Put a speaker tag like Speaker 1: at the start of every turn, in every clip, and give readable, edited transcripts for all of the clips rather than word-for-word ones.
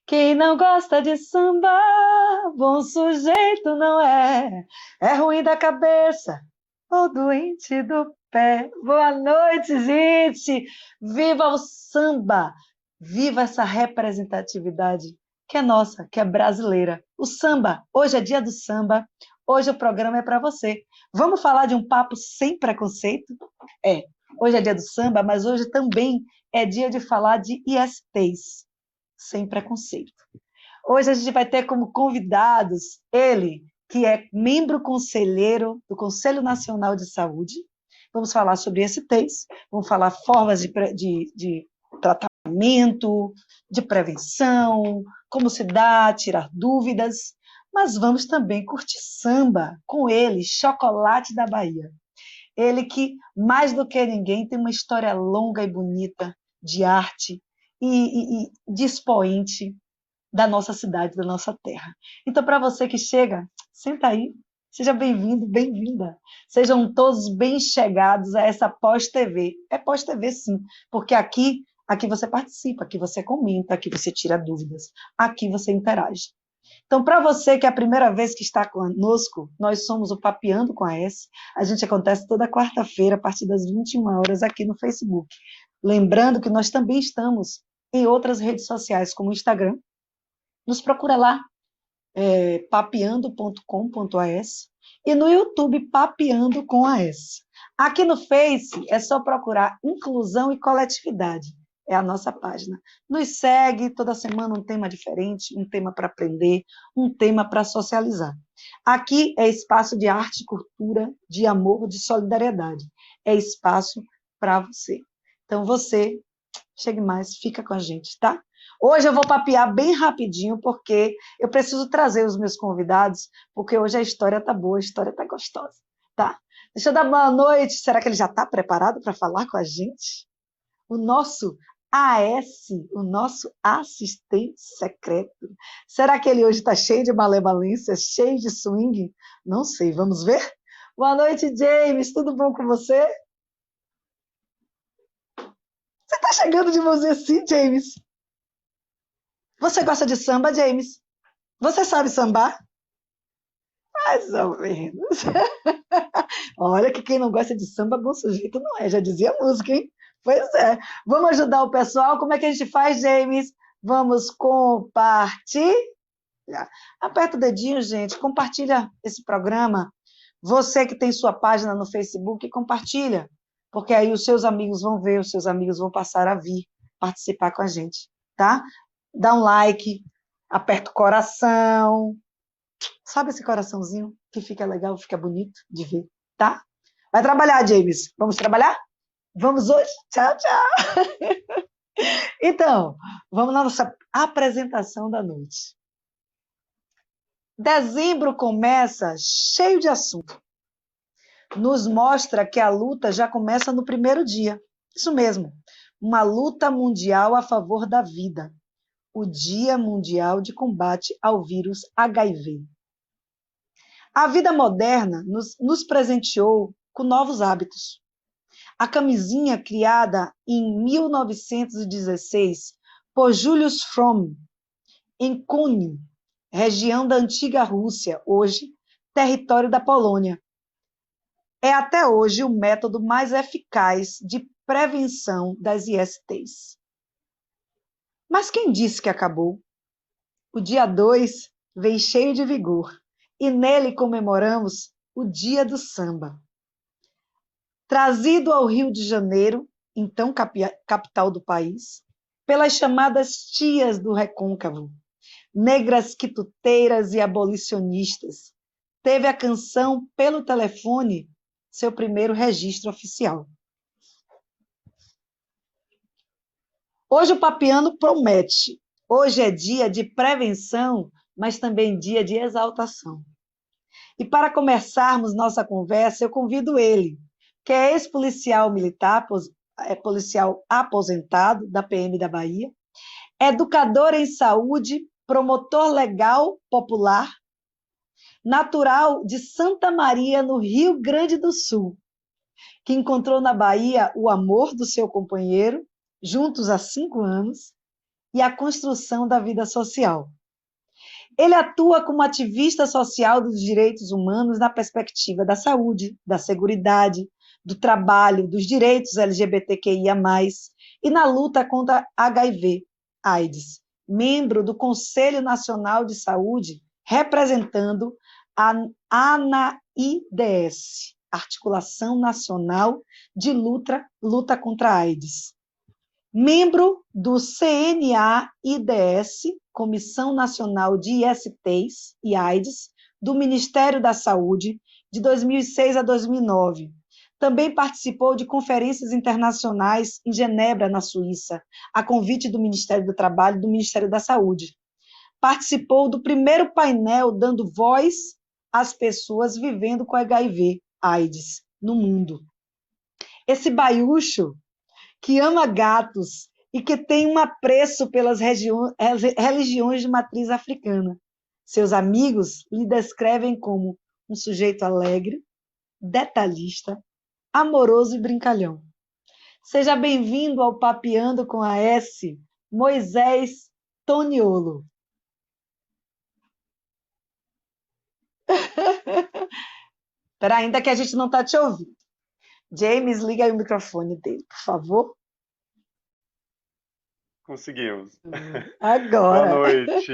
Speaker 1: Quem não gosta de samba, bom sujeito não é. É ruim da cabeça ou doente do pé. Boa noite, gente! Viva o samba! Viva essa representatividade que é nossa, que é brasileira. O samba, hoje é dia do samba, hoje o programa é para você. Vamos falar de um papo sem preconceito? É, hoje é dia do samba, mas hoje também é dia de falar de ISTs, sem preconceito. Hoje a gente vai ter como convidados ele, que é membro conselheiro do Conselho Nacional de Saúde. Vamos falar sobre ISTs, vamos falar formas de tratamento, de prevenção, como se dá, tirar dúvidas, mas vamos também curtir samba com ele, Chocolate da Bahia. Ele que, mais do que ninguém, tem uma história longa e bonita de arte e de expoente da nossa cidade, da nossa terra. Então, para você que chega, senta aí, seja bem-vindo, bem-vinda. Sejam todos bem-chegados a essa pós-TV. É pós-TV, sim, porque aqui você participa, aqui você comenta, aqui você tira dúvidas, aqui você interage. Então, para você que é a primeira vez que está conosco, nós somos o Papeando com a S. A gente acontece toda quarta-feira, a partir das 21 horas, aqui no Facebook. Lembrando que nós também estamos em outras redes sociais, como o Instagram. Nos procura lá, papeando.com.as, e no YouTube, Papeando com a S. Aqui no Face, é só procurar Inclusão e Coletividade. É a nossa página. Nos segue, toda semana um tema diferente, um tema para aprender, um tema para socializar. Aqui é espaço de arte, cultura, de amor, de solidariedade. É espaço para você. Então, você, chegue mais, fica com a gente, tá? Hoje eu vou papear bem rapidinho, porque eu preciso trazer os meus convidados, porque hoje a história tá boa, a história tá gostosa, tá? Deixa eu dar boa noite. Será que ele já está preparado para falar com a gente? O nosso AS, o nosso assistente secreto. Será que ele hoje está cheio de malevolência, cheio de swing? Não sei, vamos ver? Boa noite, James. Tudo bom com você? Você está chegando de mãozinha assim, James? Você gosta de samba, James? Você sabe sambar? Mais ou menos. Olha que quem não gosta de samba, bom sujeito não é. Já dizia a música, hein? Pois é. Vamos ajudar o pessoal? Como é que a gente faz, James? Vamos compartilhar. Aperta o dedinho, gente. Compartilha esse programa. Você que tem sua página no Facebook, compartilha. Porque aí os seus amigos vão ver, os seus amigos vão passar a vir participar com a gente, tá? Dá um like, aperta o coração. Sabe esse coraçãozinho que fica legal, fica bonito de ver, tá? Vai trabalhar, James. Vamos trabalhar? Vamos hoje? Tchau, tchau. Então, vamos na nossa apresentação da noite. Dezembro começa cheio de assunto. Nos mostra que a luta já começa no primeiro dia. Isso mesmo, uma luta mundial a favor da vida. O Dia Mundial de Combate ao Vírus HIV. A vida moderna nos presenteou com novos hábitos. A camisinha criada em 1916 por Julius Fromm, em Konin, região da antiga Rússia, hoje território da Polônia, é até hoje o método mais eficaz de prevenção das ISTs. Mas quem disse que acabou? O dia 2 vem cheio de vigor, e nele comemoramos o Dia do Samba. Trazido ao Rio de Janeiro, então capital do país, pelas chamadas tias do recôncavo, negras quituteiras e abolicionistas, teve a canção pelo telefone seu primeiro registro oficial. Hoje o Papeando promete. Hoje é dia de prevenção, mas também dia de exaltação. E para começarmos nossa conversa, eu convido ele, que é ex-policial militar, policial aposentado da PM da Bahia, educador em saúde, promotor legal popular, natural de Santa Maria, no Rio Grande do Sul, que encontrou na Bahia o amor do seu companheiro, juntos há 5 anos, e a construção da vida social. Ele atua como ativista social dos direitos humanos na perspectiva da saúde, da seguridade, do trabalho, dos direitos LGBTQIA+, e na luta contra HIV/AIDS. Membro do Conselho Nacional de Saúde, representando a ANAIDS, Articulação Nacional de Luta contra a AIDS. Membro do CNA-IDS, Comissão Nacional de ISTs e AIDS, do Ministério da Saúde, de 2006 a 2009. Também participou de conferências internacionais em Genebra, na Suíça, a convite do Ministério do Trabalho e do Ministério da Saúde. Participou do primeiro painel dando voz às pessoas vivendo com HIV/AIDS no mundo. Esse baiúcho que ama gatos e que tem um apreço pelas religiões de matriz africana. Seus amigos lhe descrevem como um sujeito alegre, detalhista, amoroso e brincalhão. Seja bem-vindo ao Papeando com a S, Moisés Toniolo. Espera, ainda que a gente não está te ouvindo. James, liga aí o microfone dele, por favor.
Speaker 2: Conseguimos.
Speaker 1: Agora.
Speaker 2: Boa noite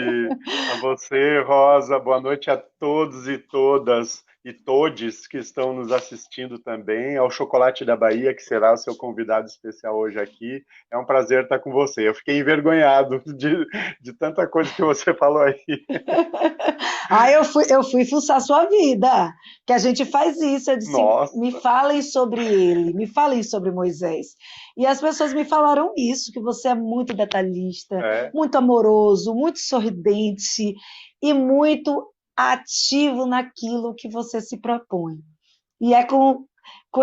Speaker 2: a você, Rosa. Boa noite a todos e todas e todes que estão nos assistindo também, ao Chocolate da Bahia, que será o seu convidado especial hoje aqui. É um prazer estar com você. Eu fiquei envergonhado de tanta coisa que você falou aí.
Speaker 1: Eu fui fuçar sua vida, que a gente faz isso. Eu disse,
Speaker 2: Nossa.
Speaker 1: Me falem sobre ele, me falem sobre Moisés. E as pessoas me falaram isso, que você é muito detalhista, muito amoroso, muito sorridente e muito ativo naquilo que você se propõe. E é com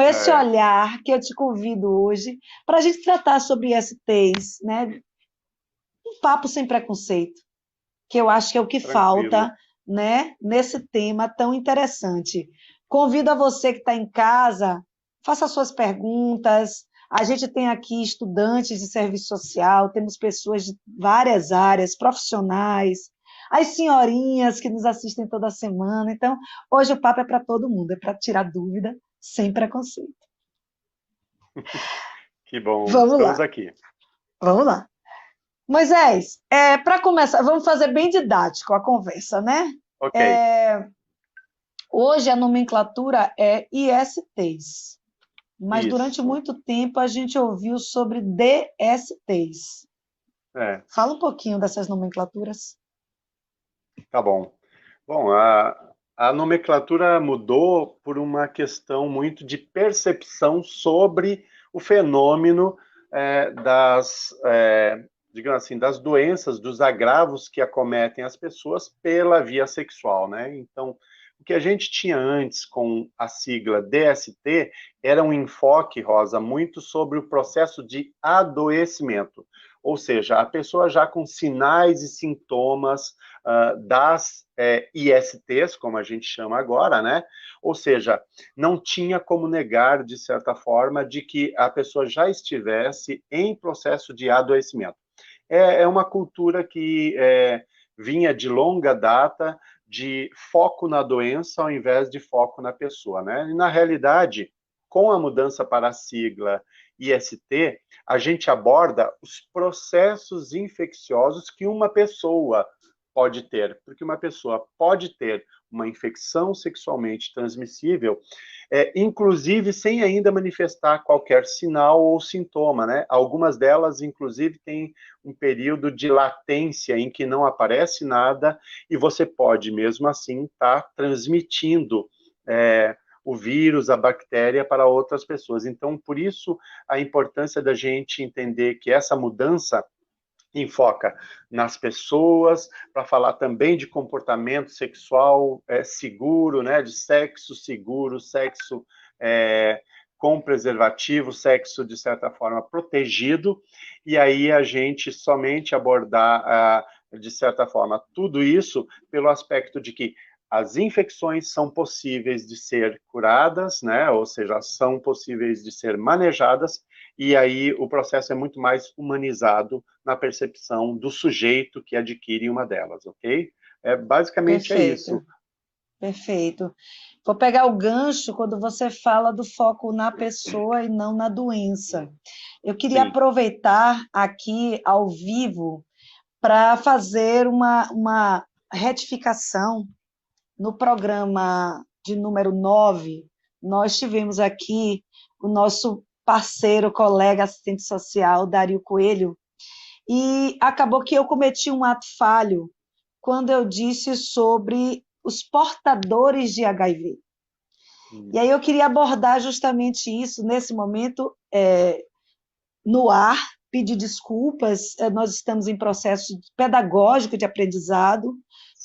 Speaker 1: esse olhar que eu te convido hoje para a gente tratar sobre STs, né? Um papo sem preconceito, que eu acho que é o que falta, né, nesse tema tão interessante. Convido a você que está em casa, faça suas perguntas. A gente tem aqui estudantes de serviço social, temos pessoas de várias áreas, profissionais, as senhorinhas que nos assistem toda semana. Então, hoje o papo é para todo mundo, é para tirar dúvida sem preconceito.
Speaker 2: Que bom,
Speaker 1: estamos
Speaker 2: aqui.
Speaker 1: Vamos lá. Moisés, para começar, vamos fazer bem didático a conversa, né?
Speaker 2: Ok.
Speaker 1: Hoje a nomenclatura é ISTs, mas
Speaker 2: Isso.
Speaker 1: Durante muito tempo a gente ouviu sobre DSTs. Fala um pouquinho dessas nomenclaturas.
Speaker 2: Tá bom. Bom, a nomenclatura mudou por uma questão muito de percepção sobre o fenômeno digamos assim, das doenças, dos agravos que acometem as pessoas pela via sexual, né? Então, o que a gente tinha antes com a sigla DST era um enfoque, Rosa, muito sobre o processo de adoecimento, ou seja, a pessoa já com sinais e sintomas das ISTs, como a gente chama agora, né? Ou seja, não tinha como negar, de certa forma, de que a pessoa já estivesse em processo de adoecimento. É uma cultura que vinha de longa data de foco na doença ao invés de foco na pessoa, né? E, na realidade, com a mudança para a sigla IST, a gente aborda os processos infecciosos que uma pessoa pode ter, porque uma pessoa pode ter uma infecção sexualmente transmissível, inclusive sem ainda manifestar qualquer sinal ou sintoma, né? Algumas delas, inclusive, têm um período de latência em que não aparece nada e você pode, mesmo assim, estar transmitindo o vírus, a bactéria para outras pessoas. Então, por isso, a importância da gente entender que essa mudança enfoca nas pessoas, para falar também de comportamento sexual seguro, né, de sexo seguro, sexo com preservativo, sexo, de certa forma, protegido, e aí a gente somente abordar, de certa forma, tudo isso pelo aspecto de que as infecções são possíveis de ser curadas, né, ou seja, são possíveis de ser manejadas, e aí o processo é muito mais humanizado na percepção do sujeito que adquire uma delas, ok? Basicamente é
Speaker 1: Perfeito,
Speaker 2: isso.
Speaker 1: perfeito. Vou pegar o gancho quando você fala do foco na pessoa e não na doença. Eu queria
Speaker 2: Sim,
Speaker 1: aproveitar aqui ao vivo para fazer uma retificação. No programa de número 9, nós tivemos aqui o nosso parceiro, colega, assistente social, Dario Coelho, e acabou que eu cometi um ato falho quando eu disse sobre os portadores de HIV. E
Speaker 2: hum,
Speaker 1: aí eu queria abordar justamente isso nesse momento, no ar, pedir desculpas, nós estamos em processo pedagógico de aprendizado,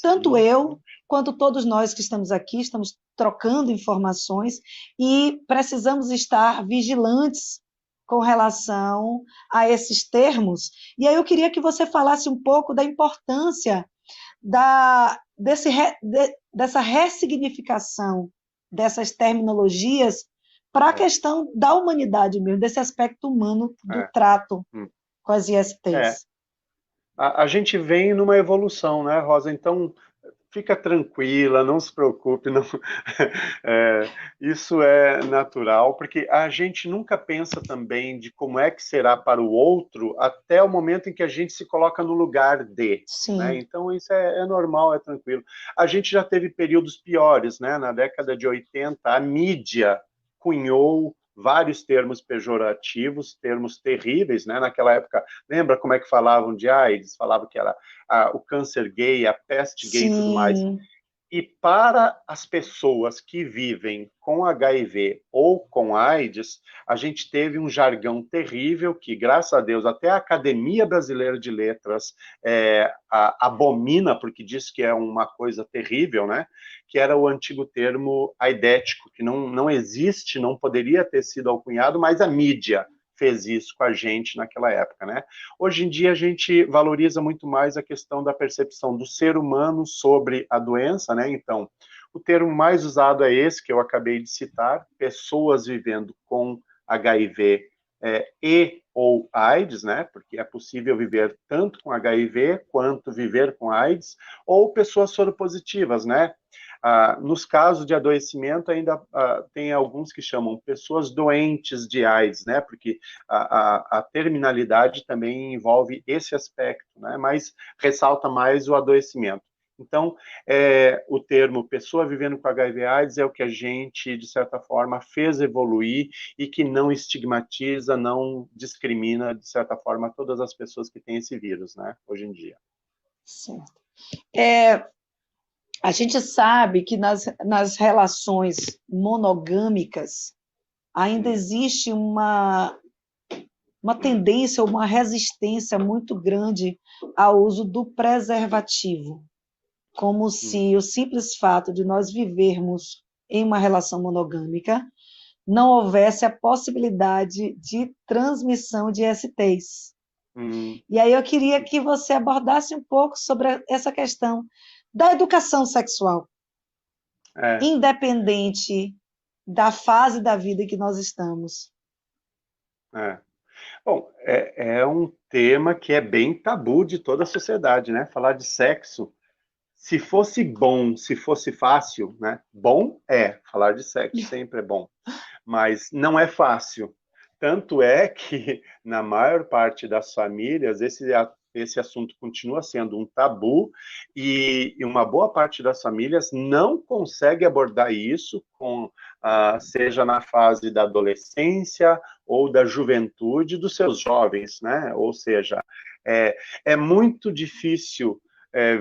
Speaker 1: tanto
Speaker 2: sim,
Speaker 1: eu quanto todos nós que estamos aqui, estamos trocando informações e precisamos estar vigilantes com relação a esses termos. E aí eu queria que você falasse um pouco da importância dessa ressignificação dessas terminologias para a
Speaker 2: é,
Speaker 1: questão da humanidade mesmo, desse aspecto humano do
Speaker 2: é,
Speaker 1: trato
Speaker 2: hum,
Speaker 1: com as
Speaker 2: é.
Speaker 1: ISTs.
Speaker 2: A gente vem numa evolução, né, Rosa? Então, fica tranquila, não se preocupe, não, isso é natural, porque a gente nunca pensa também de como é que será para o outro até o momento em que a gente se coloca no lugar de, né?
Speaker 1: Sim,
Speaker 2: Então isso é normal, é tranquilo. A gente já teve períodos piores, né? Na década de 80, a mídia cunhou vários termos pejorativos, termos terríveis, né? Naquela época, lembra como é que falavam de AIDS? Falavam que era o câncer gay, a peste gay e tudo mais.
Speaker 1: sim,
Speaker 2: E para as pessoas que vivem com HIV ou com AIDS, a gente teve um jargão terrível que, graças a Deus, até a Academia Brasileira de Letras abomina, porque diz que é uma coisa terrível, né? Que era o antigo termo aidético, que não existe, não poderia ter sido alcunhado, mas a mídia fez isso com a gente naquela época, né? Hoje em dia a gente valoriza muito mais a questão da percepção do ser humano sobre a doença, né? Então, o termo mais usado é esse que eu acabei de citar, pessoas vivendo com HIV e ou AIDS, né? Porque é possível viver tanto com HIV quanto viver com AIDS, ou pessoas soropositivas, né? Nos casos de adoecimento, ainda tem alguns que chamam pessoas doentes de AIDS, né? Porque a terminalidade também envolve esse aspecto, né? Mas ressalta mais o adoecimento. Então, o termo pessoa vivendo com HIV/AIDS é o que a gente, de certa forma, fez evoluir e que não estigmatiza, não discrimina, de certa forma, todas as pessoas que têm esse vírus, né? Hoje em dia.
Speaker 1: certo. A gente sabe que nas relações monogâmicas ainda
Speaker 2: Hum,
Speaker 1: existe uma tendência, uma resistência muito grande ao uso do preservativo, como
Speaker 2: hum,
Speaker 1: se o simples fato de nós vivermos em uma relação monogâmica não houvesse a possibilidade de transmissão de STs.
Speaker 2: hum,
Speaker 1: E aí eu queria que você abordasse um pouco sobre essa questão da educação sexual,
Speaker 2: é,
Speaker 1: independente da fase da vida em que nós estamos.
Speaker 2: é. Bom, é um tema que é bem tabu de toda a sociedade, né? Falar de sexo. Se fosse bom, se fosse fácil, né? Bom é, falar de sexo sempre é bom, mas não é fácil. Tanto é que, na maior parte das famílias, esse assunto continua sendo um tabu e uma boa parte das famílias não consegue abordar isso, seja na fase da adolescência ou da juventude dos seus jovens, né? Ou seja, é muito difícil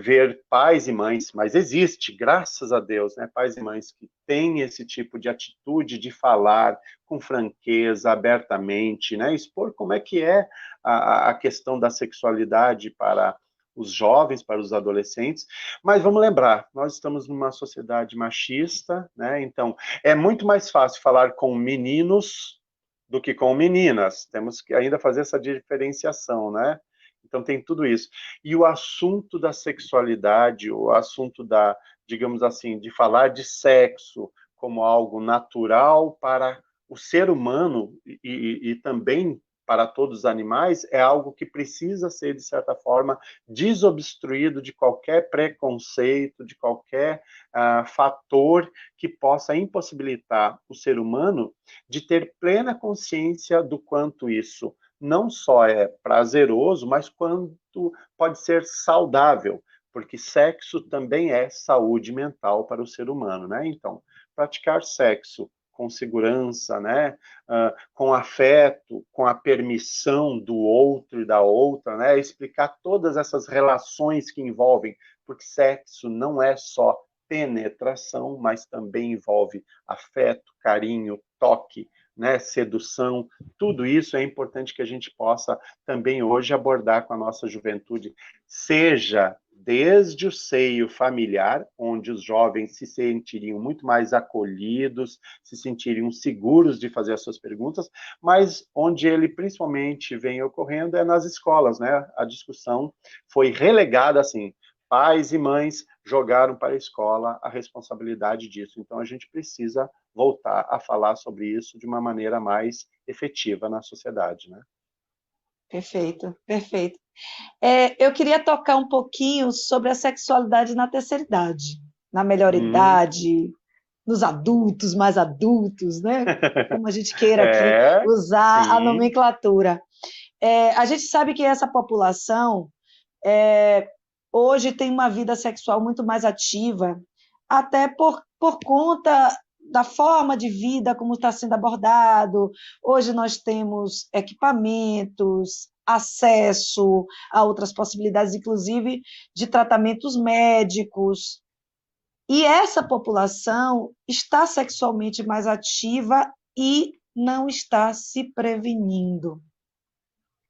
Speaker 2: ver pais e mães, mas existe, graças a Deus, né, pais e mães que têm esse tipo de atitude de falar com franqueza, abertamente, né, expor como é que é a questão da sexualidade para os jovens, para os adolescentes, mas vamos lembrar, nós estamos numa sociedade machista, né, então é muito mais fácil falar com meninos do que com meninas, temos que ainda fazer essa diferenciação, né, então tem tudo isso. E o assunto da sexualidade, o assunto digamos assim, de falar de sexo como algo natural para o ser humano, e também para todos os animais, é algo que precisa ser, de certa forma, desobstruído de qualquer preconceito, de qualquer fator que possa impossibilitar o ser humano de ter plena consciência do quanto isso não só é prazeroso, mas quanto pode ser saudável, porque sexo também é saúde mental para o ser humano, né? Então, praticar sexo com segurança, né? Com afeto, com a permissão do outro e da outra, né? Explicar todas essas relações que envolvem, porque sexo não é só penetração, mas também envolve afeto, carinho, toque, né? Sedução, tudo isso é importante que a gente possa também hoje abordar com a nossa juventude, seja desde o seio familiar, onde os jovens se sentiriam muito mais acolhidos, se sentiriam seguros de fazer as suas perguntas, mas onde ele principalmente vem ocorrendo é nas escolas, né? A discussão foi relegada assim, pais e mães jogaram para a escola a responsabilidade disso. Então a gente precisa voltar a falar sobre isso de uma maneira mais efetiva na sociedade, né?
Speaker 1: Perfeito, perfeito. Eu queria tocar um pouquinho sobre a sexualidade na terceira idade, na melhor
Speaker 2: Hum.
Speaker 1: idade, nos adultos, mais adultos, né? Como a gente queira aqui
Speaker 2: É,
Speaker 1: usar a
Speaker 2: sim,
Speaker 1: nomenclatura. A gente sabe que essa população é, hoje tem uma vida sexual muito mais ativa, até por conta da forma de vida, como está sendo abordado. Hoje nós temos equipamentos, acesso a outras possibilidades, inclusive de tratamentos médicos. E essa população está sexualmente mais ativa e não está se prevenindo.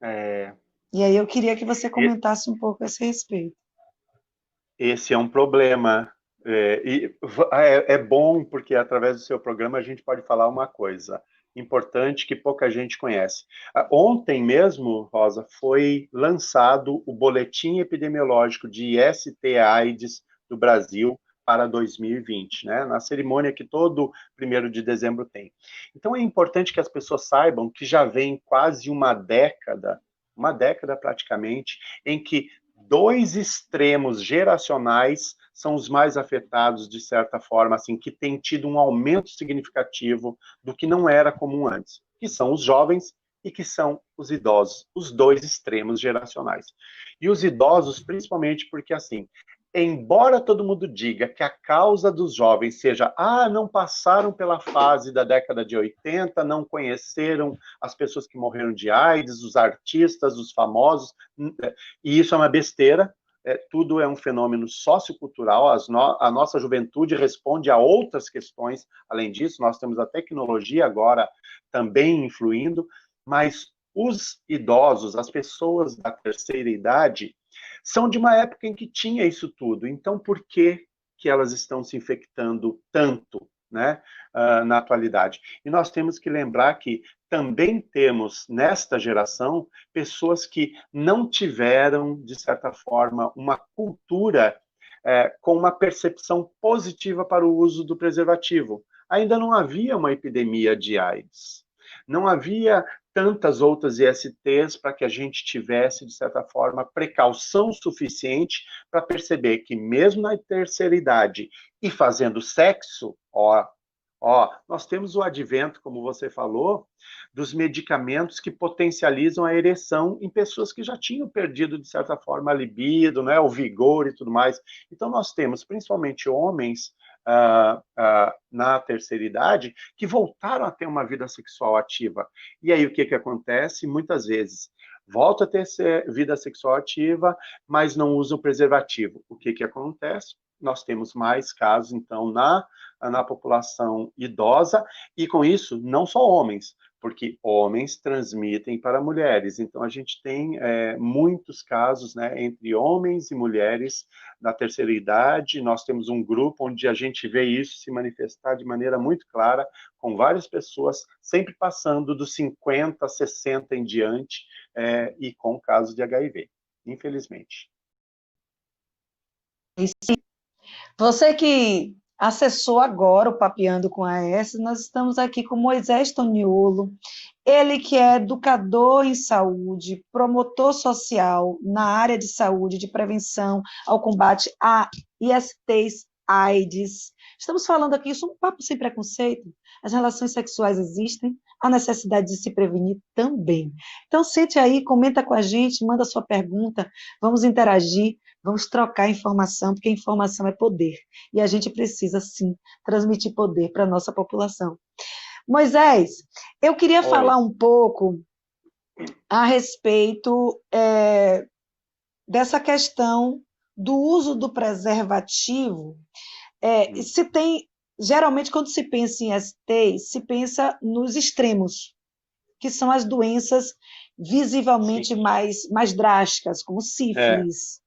Speaker 2: é,
Speaker 1: E aí eu queria que você
Speaker 2: e-
Speaker 1: comentasse um pouco a esse respeito.
Speaker 2: esse é um problema. É bom porque através do seu programa a gente pode falar uma coisa importante que pouca gente conhece. Ontem mesmo, Rosa, foi lançado o boletim epidemiológico de IST/AIDS do Brasil para 2020, né? Na cerimônia que todo 1º de dezembro tem. Então é importante que as pessoas saibam que já vem quase uma década praticamente, em que dois extremos geracionais são os mais afetados, de certa forma, assim, que tem tido um aumento significativo do que não era comum antes, que são os jovens e que são os idosos, os dois extremos geracionais. E os idosos, principalmente porque, assim, embora todo mundo diga que a causa dos jovens seja, não passaram pela fase da década de 80, não conheceram as pessoas que morreram de AIDS, os artistas, os famosos, e isso é uma besteira, tudo é um fenômeno sociocultural, a nossa juventude responde a outras questões, além disso, nós temos a tecnologia agora também influindo, mas os idosos, as pessoas da terceira idade, são de uma época em que tinha isso tudo, então por que elas estão se infectando tanto, né, na atualidade? E nós temos que lembrar que também temos, nesta geração, pessoas que não tiveram, de certa forma, uma cultura com uma percepção positiva para o uso do preservativo. Ainda não havia uma epidemia de AIDS. Não havia tantas outras ISTs para que a gente tivesse, de certa forma, precaução suficiente para perceber que, mesmo na terceira idade e fazendo sexo, nós temos o advento, como você falou, dos medicamentos que potencializam a ereção em pessoas que já tinham perdido, de certa forma, a libido, né, o vigor e tudo mais. Então, nós temos, principalmente homens, na terceira idade, que voltaram a ter uma vida sexual ativa. E aí, o que acontece? Muitas vezes, volta a ter vida sexual ativa, mas não usa o preservativo. O que acontece? Nós temos mais casos, então, na população idosa, e com isso, não só homens, porque homens transmitem para mulheres. Então, a gente tem muitos casos, né, entre homens e mulheres na terceira idade. Nós temos um grupo onde a gente vê isso se manifestar de maneira muito clara, com várias pessoas sempre passando dos 50, 60 em diante, e com casos de HIV, infelizmente.
Speaker 1: Você que acessou agora o Papeando com a S, nós estamos aqui com Moisés Toniolo, ele que é educador em saúde, promotor social na área de saúde, de prevenção ao combate a ISTs, AIDS. Estamos falando aqui, isso é um papo sem preconceito. As relações sexuais existem, a necessidade de se prevenir também. Então, sente aí, comenta com a gente, manda sua pergunta, vamos interagir, vamos trocar informação, porque informação é poder. E a gente precisa, sim, transmitir poder para a nossa população. Moisés, eu queria falar um pouco a respeito dessa questão do uso do preservativo. Se tem, geralmente, quando se pensa em ST, se pensa nos extremos, que são as doenças visivelmente mais drásticas, como sífilis,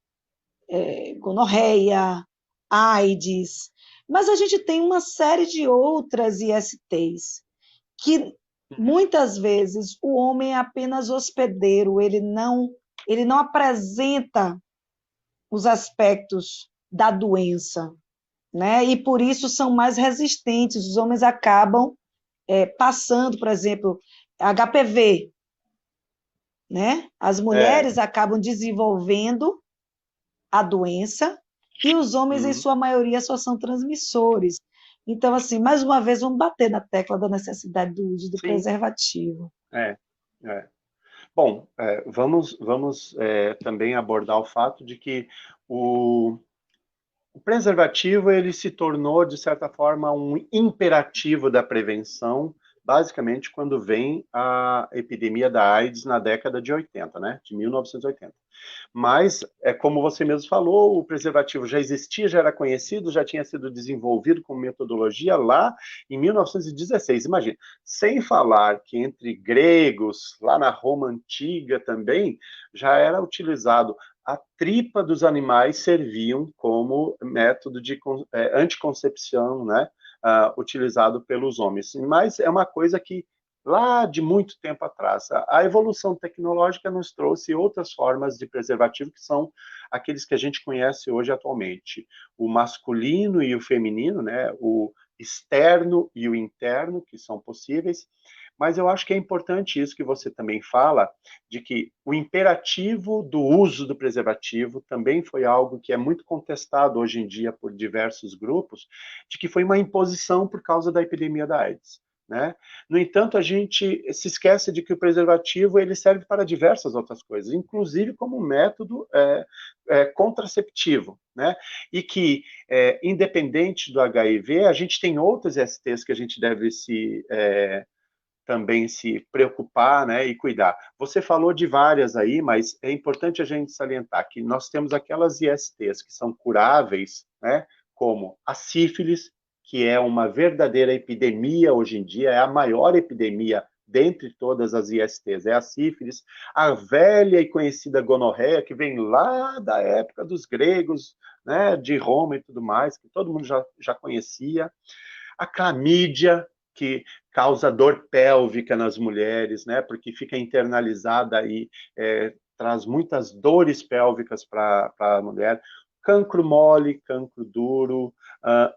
Speaker 1: gonorreia, AIDS. Mas a gente tem uma série de outras ISTs, que muitas vezes o homem é apenas hospedeiro, ele não apresenta os aspectos da doença, né? E por isso são mais resistentes. Os homens acabam passando, por exemplo, HPV, né? As mulheres acabam desenvolvendo a doença e os homens, em sua maioria, só são transmissores. Então, assim, mais uma vez, vamos bater na tecla da necessidade do uso do preservativo.
Speaker 2: Bom, vamos também abordar o fato de que o preservativo ele se tornou, de certa forma, um imperativo da prevenção, basicamente quando vem a epidemia da AIDS na década de 80, né? De 1980. Mas, como você mesmo falou, o preservativo já existia, já era conhecido, já tinha sido desenvolvido com metodologia lá em 1916. Imagina, sem falar que entre gregos, lá na Roma Antiga também, já era utilizado. A tripa dos animais serviam como método de anticoncepção, né? Utilizado pelos homens. Mas é uma coisa que lá de muito tempo atrás. A evolução tecnológica nos trouxe outras formas de preservativo, que são aqueles que a gente conhece hoje atualmente. O masculino e o feminino, né? O externo e o interno, que são possíveis. Mas eu acho que é importante isso que você também fala, de que o imperativo do uso do preservativo também foi algo que é muito contestado hoje em dia por diversos grupos, de que foi uma imposição por causa da epidemia da AIDS. Né? No entanto, a gente se esquece de que o preservativo ele serve para diversas outras coisas, inclusive como método contraceptivo, né? E que, independente do HIV, a gente tem outras STs que a gente deve também se preocupar, né, e cuidar. Você falou de várias aí, mas é importante a gente salientar que nós temos aquelas ISTs que são curáveis, né, como a sífilis, que é uma verdadeira epidemia hoje em dia, é a maior epidemia dentre todas as ISTs, é a sífilis, a velha e conhecida gonorreia, que vem lá da época dos gregos, né, de Roma e tudo mais, que todo mundo já conhecia, a clamídia, que causa dor pélvica nas mulheres, né, porque fica internalizada e traz muitas dores pélvicas para a mulher, cancro mole, cancro duro,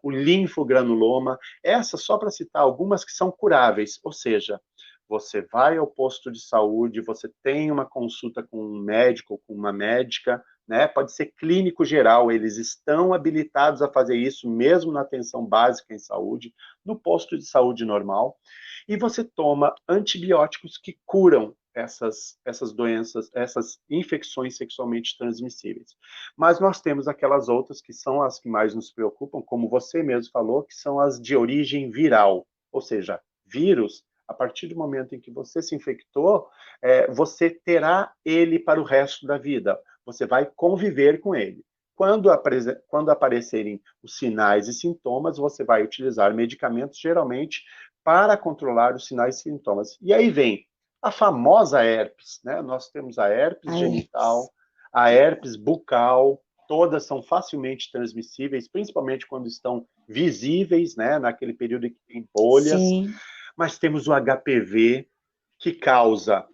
Speaker 2: o linfogranuloma, essas só para citar algumas que são curáveis, ou seja, você vai ao posto de saúde, você tem uma consulta com um médico ou com uma médica, né? Pode ser clínico geral, eles estão habilitados a fazer isso mesmo na atenção básica em saúde, no posto de saúde normal, e você toma antibióticos que curam essas doenças, essas infecções sexualmente transmissíveis. Mas nós temos aquelas outras que são as que mais nos preocupam, como você mesmo falou, que são as de origem viral, ou seja, vírus, a partir do momento em que você se infectou, você terá ele para o resto da vida. Você vai conviver com ele. Quando aparecerem os sinais e sintomas, você vai utilizar medicamentos, geralmente, para controlar os sinais e sintomas. E aí vem a famosa herpes, né? Nós temos a herpes genital, a herpes bucal, todas são facilmente transmissíveis, principalmente quando estão visíveis, né? Naquele período em que tem bolhas.
Speaker 1: Sim.
Speaker 2: Mas temos o HPV, que causa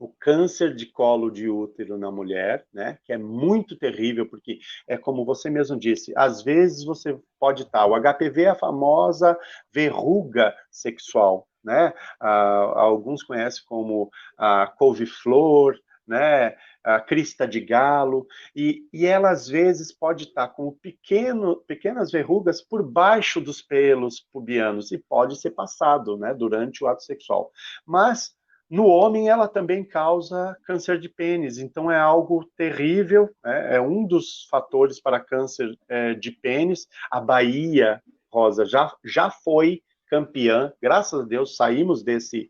Speaker 2: o câncer de colo de útero na mulher, né, que é muito terrível, porque é como você mesmo disse, às vezes você pode estar, o HPV é a famosa verruga sexual, né, alguns conhecem como a couve-flor, né, a crista de galo, e ela às vezes pode estar com pequenas verrugas por baixo dos pelos pubianos, e pode ser passado, né, durante o ato sexual. Mas no homem, ela também causa câncer de pênis, então é algo terrível, né? É um dos fatores para câncer de pênis. A Bahia, Rosa, já foi campeã, graças a Deus, saímos desse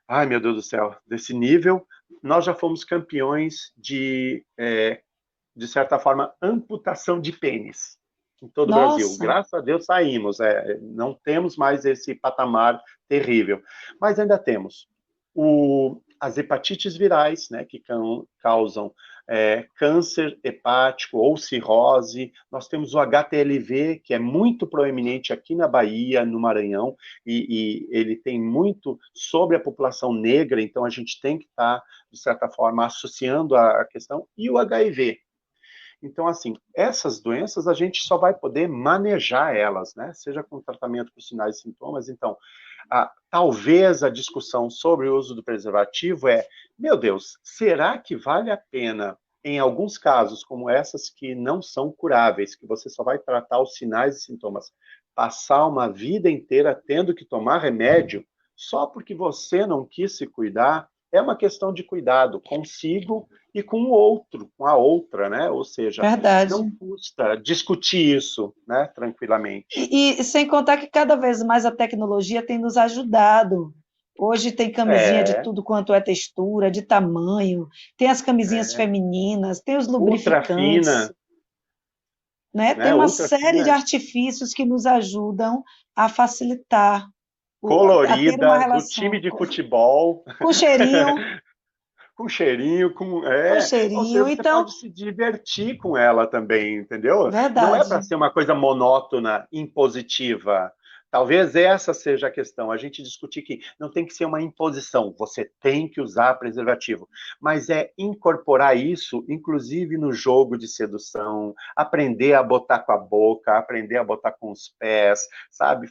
Speaker 2: ai meu Deus do céu, desse nível. Nós já fomos campeões de certa forma, amputação de pênis em todo o Brasil.
Speaker 1: Nossa,
Speaker 2: Graças a Deus saímos, não temos mais esse patamar terrível. Mas ainda temos as hepatites virais, né, que causam câncer hepático ou cirrose. Nós temos o HTLV, que é muito proeminente aqui na Bahia, no Maranhão, e ele tem muito sobre a população negra, então a gente tem que estar, de certa forma, associando a questão, e o HIV. Então, assim, essas doenças a gente só vai poder manejar elas, né? Seja com tratamento por sinais e sintomas. Então, talvez a discussão sobre o uso do preservativo meu Deus, será que vale a pena, em alguns casos, como essas que não são curáveis, que você só vai tratar os sinais e sintomas, passar uma vida inteira tendo que tomar remédio só porque você não quis se cuidar? É uma questão de cuidado consigo e com o outro, com a outra, né? Ou seja,
Speaker 1: verdade.
Speaker 2: não custa discutir isso, né, tranquilamente.
Speaker 1: E sem contar que cada vez mais a tecnologia tem nos ajudado. Hoje tem camisinha de
Speaker 2: É,
Speaker 1: tudo quanto é textura, de tamanho, tem as camisinhas
Speaker 2: é
Speaker 1: femininas, tem os
Speaker 2: ultra
Speaker 1: lubrificantes,
Speaker 2: fina,
Speaker 1: né? Tem
Speaker 2: né?
Speaker 1: uma
Speaker 2: Ultra
Speaker 1: série de
Speaker 2: fina,
Speaker 1: artifícios que nos ajudam a facilitar, a ter uma
Speaker 2: colorida, do time
Speaker 1: relação
Speaker 2: de futebol,
Speaker 1: com cheirinho,
Speaker 2: com cheirinho,
Speaker 1: com
Speaker 2: ou seja,
Speaker 1: cheirinho.
Speaker 2: você
Speaker 1: Então,
Speaker 2: pode se divertir com ela também, entendeu? Não é para
Speaker 1: verdade.
Speaker 2: ser uma coisa monótona, impositiva. Talvez essa seja a questão, a gente discutir que não tem que ser uma imposição, você tem que usar preservativo, mas é incorporar isso, inclusive no jogo de sedução, aprender a botar com a boca, aprender a botar com os pés, sabe?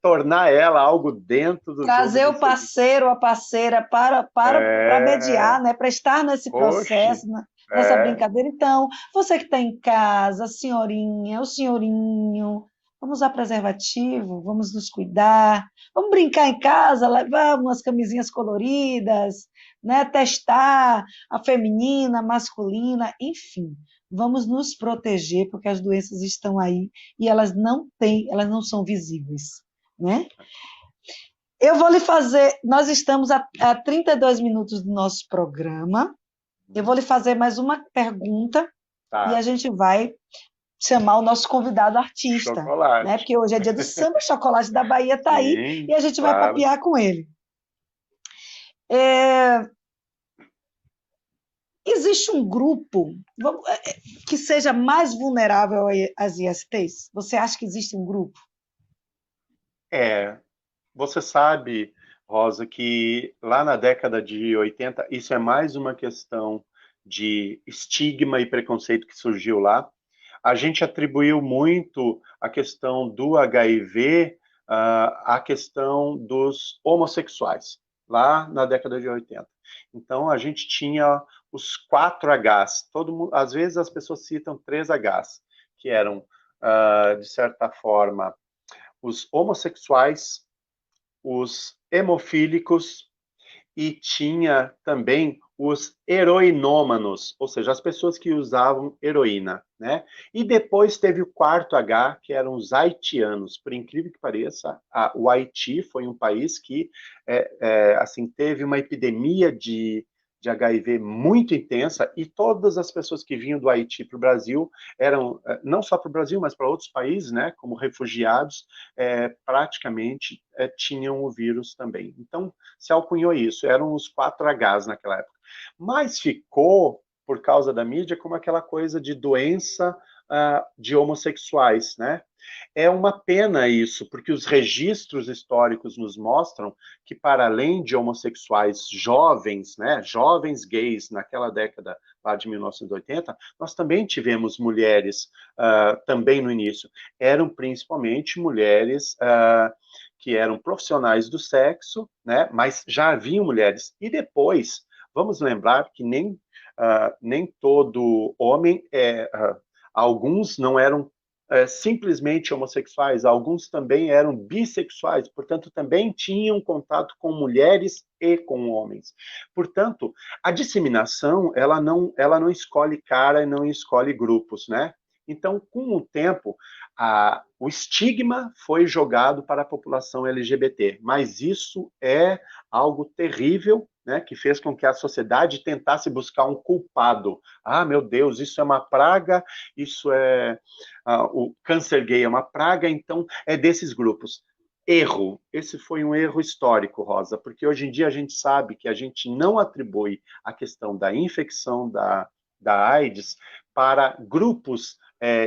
Speaker 2: Tornar ela algo dentro do jogo
Speaker 1: Trazer
Speaker 2: de
Speaker 1: o
Speaker 2: sedução.
Speaker 1: parceiro, a parceira para
Speaker 2: É,
Speaker 1: mediar, né? Para estar nesse
Speaker 2: oxe,
Speaker 1: processo, nessa
Speaker 2: é,
Speaker 1: brincadeira. Então, você que está em casa, a senhorinha, o senhorinho, vamos usar preservativo, vamos nos cuidar, vamos brincar em casa, levar umas camisinhas coloridas, né? Testar a feminina, a masculina, enfim. Vamos nos proteger, porque as doenças estão aí e elas não são visíveis, né? Eu vou lhe fazer. Nós estamos a 32 minutos do nosso programa. Eu vou lhe fazer mais uma pergunta e a
Speaker 2: tá,
Speaker 1: gente vai chamar o nosso convidado artista, né?
Speaker 2: chocolate.
Speaker 1: Porque hoje é dia do samba, chocolate da Bahia está aí
Speaker 2: Sim,
Speaker 1: e a gente vai
Speaker 2: claro.
Speaker 1: papear com ele. É, existe um grupo que seja mais vulnerável às ISTs? Você acha que existe um grupo?
Speaker 2: É, você sabe, Rosa, que lá na década de 80, isso é mais uma questão de estigma e preconceito que surgiu lá. A gente atribuiu muito a questão do HIV à questão dos homossexuais, lá na década de 80. Então, a gente tinha os 4 Hs. Às vezes as pessoas citam 3 Hs, que eram, de certa forma, os homossexuais, os hemofílicos e tinha também os heroinômanos, ou seja, as pessoas que usavam heroína, né? E depois teve o 4 H, que eram os haitianos. Por incrível que pareça, o Haiti foi um país que assim teve uma epidemia de HIV muito intensa e todas as pessoas que vinham do Haiti para o Brasil eram, não só para o Brasil, mas para outros países, né, como refugiados, praticamente tinham o vírus também. Então, se alcunhou isso, eram os 4 Hs naquela época. Mas ficou, por causa da mídia, como aquela coisa de doença de homossexuais, né? É uma pena isso, porque os registros históricos nos mostram que, para além de homossexuais jovens, né, jovens gays naquela década lá de 1980, nós também tivemos mulheres também no início. Eram principalmente mulheres que eram profissionais do sexo, né, mas já haviam mulheres. E depois, vamos lembrar que nem todo homem alguns não eram simplesmente homossexuais, alguns também eram bissexuais, portanto, também tinham contato com mulheres e com homens. Portanto, a disseminação, ela não escolhe cara e não escolhe grupos, né? Então, com o tempo, o estigma foi jogado para a população LGBT, mas isso é algo terrível, né, que fez com que a sociedade tentasse buscar um culpado. Ah, meu Deus, isso é uma praga, isso é o câncer gay é uma praga, então é desses grupos. Erro. Esse foi um erro histórico, Rosa, porque hoje em dia a gente sabe que a gente não atribui a questão da infecção da AIDS para grupos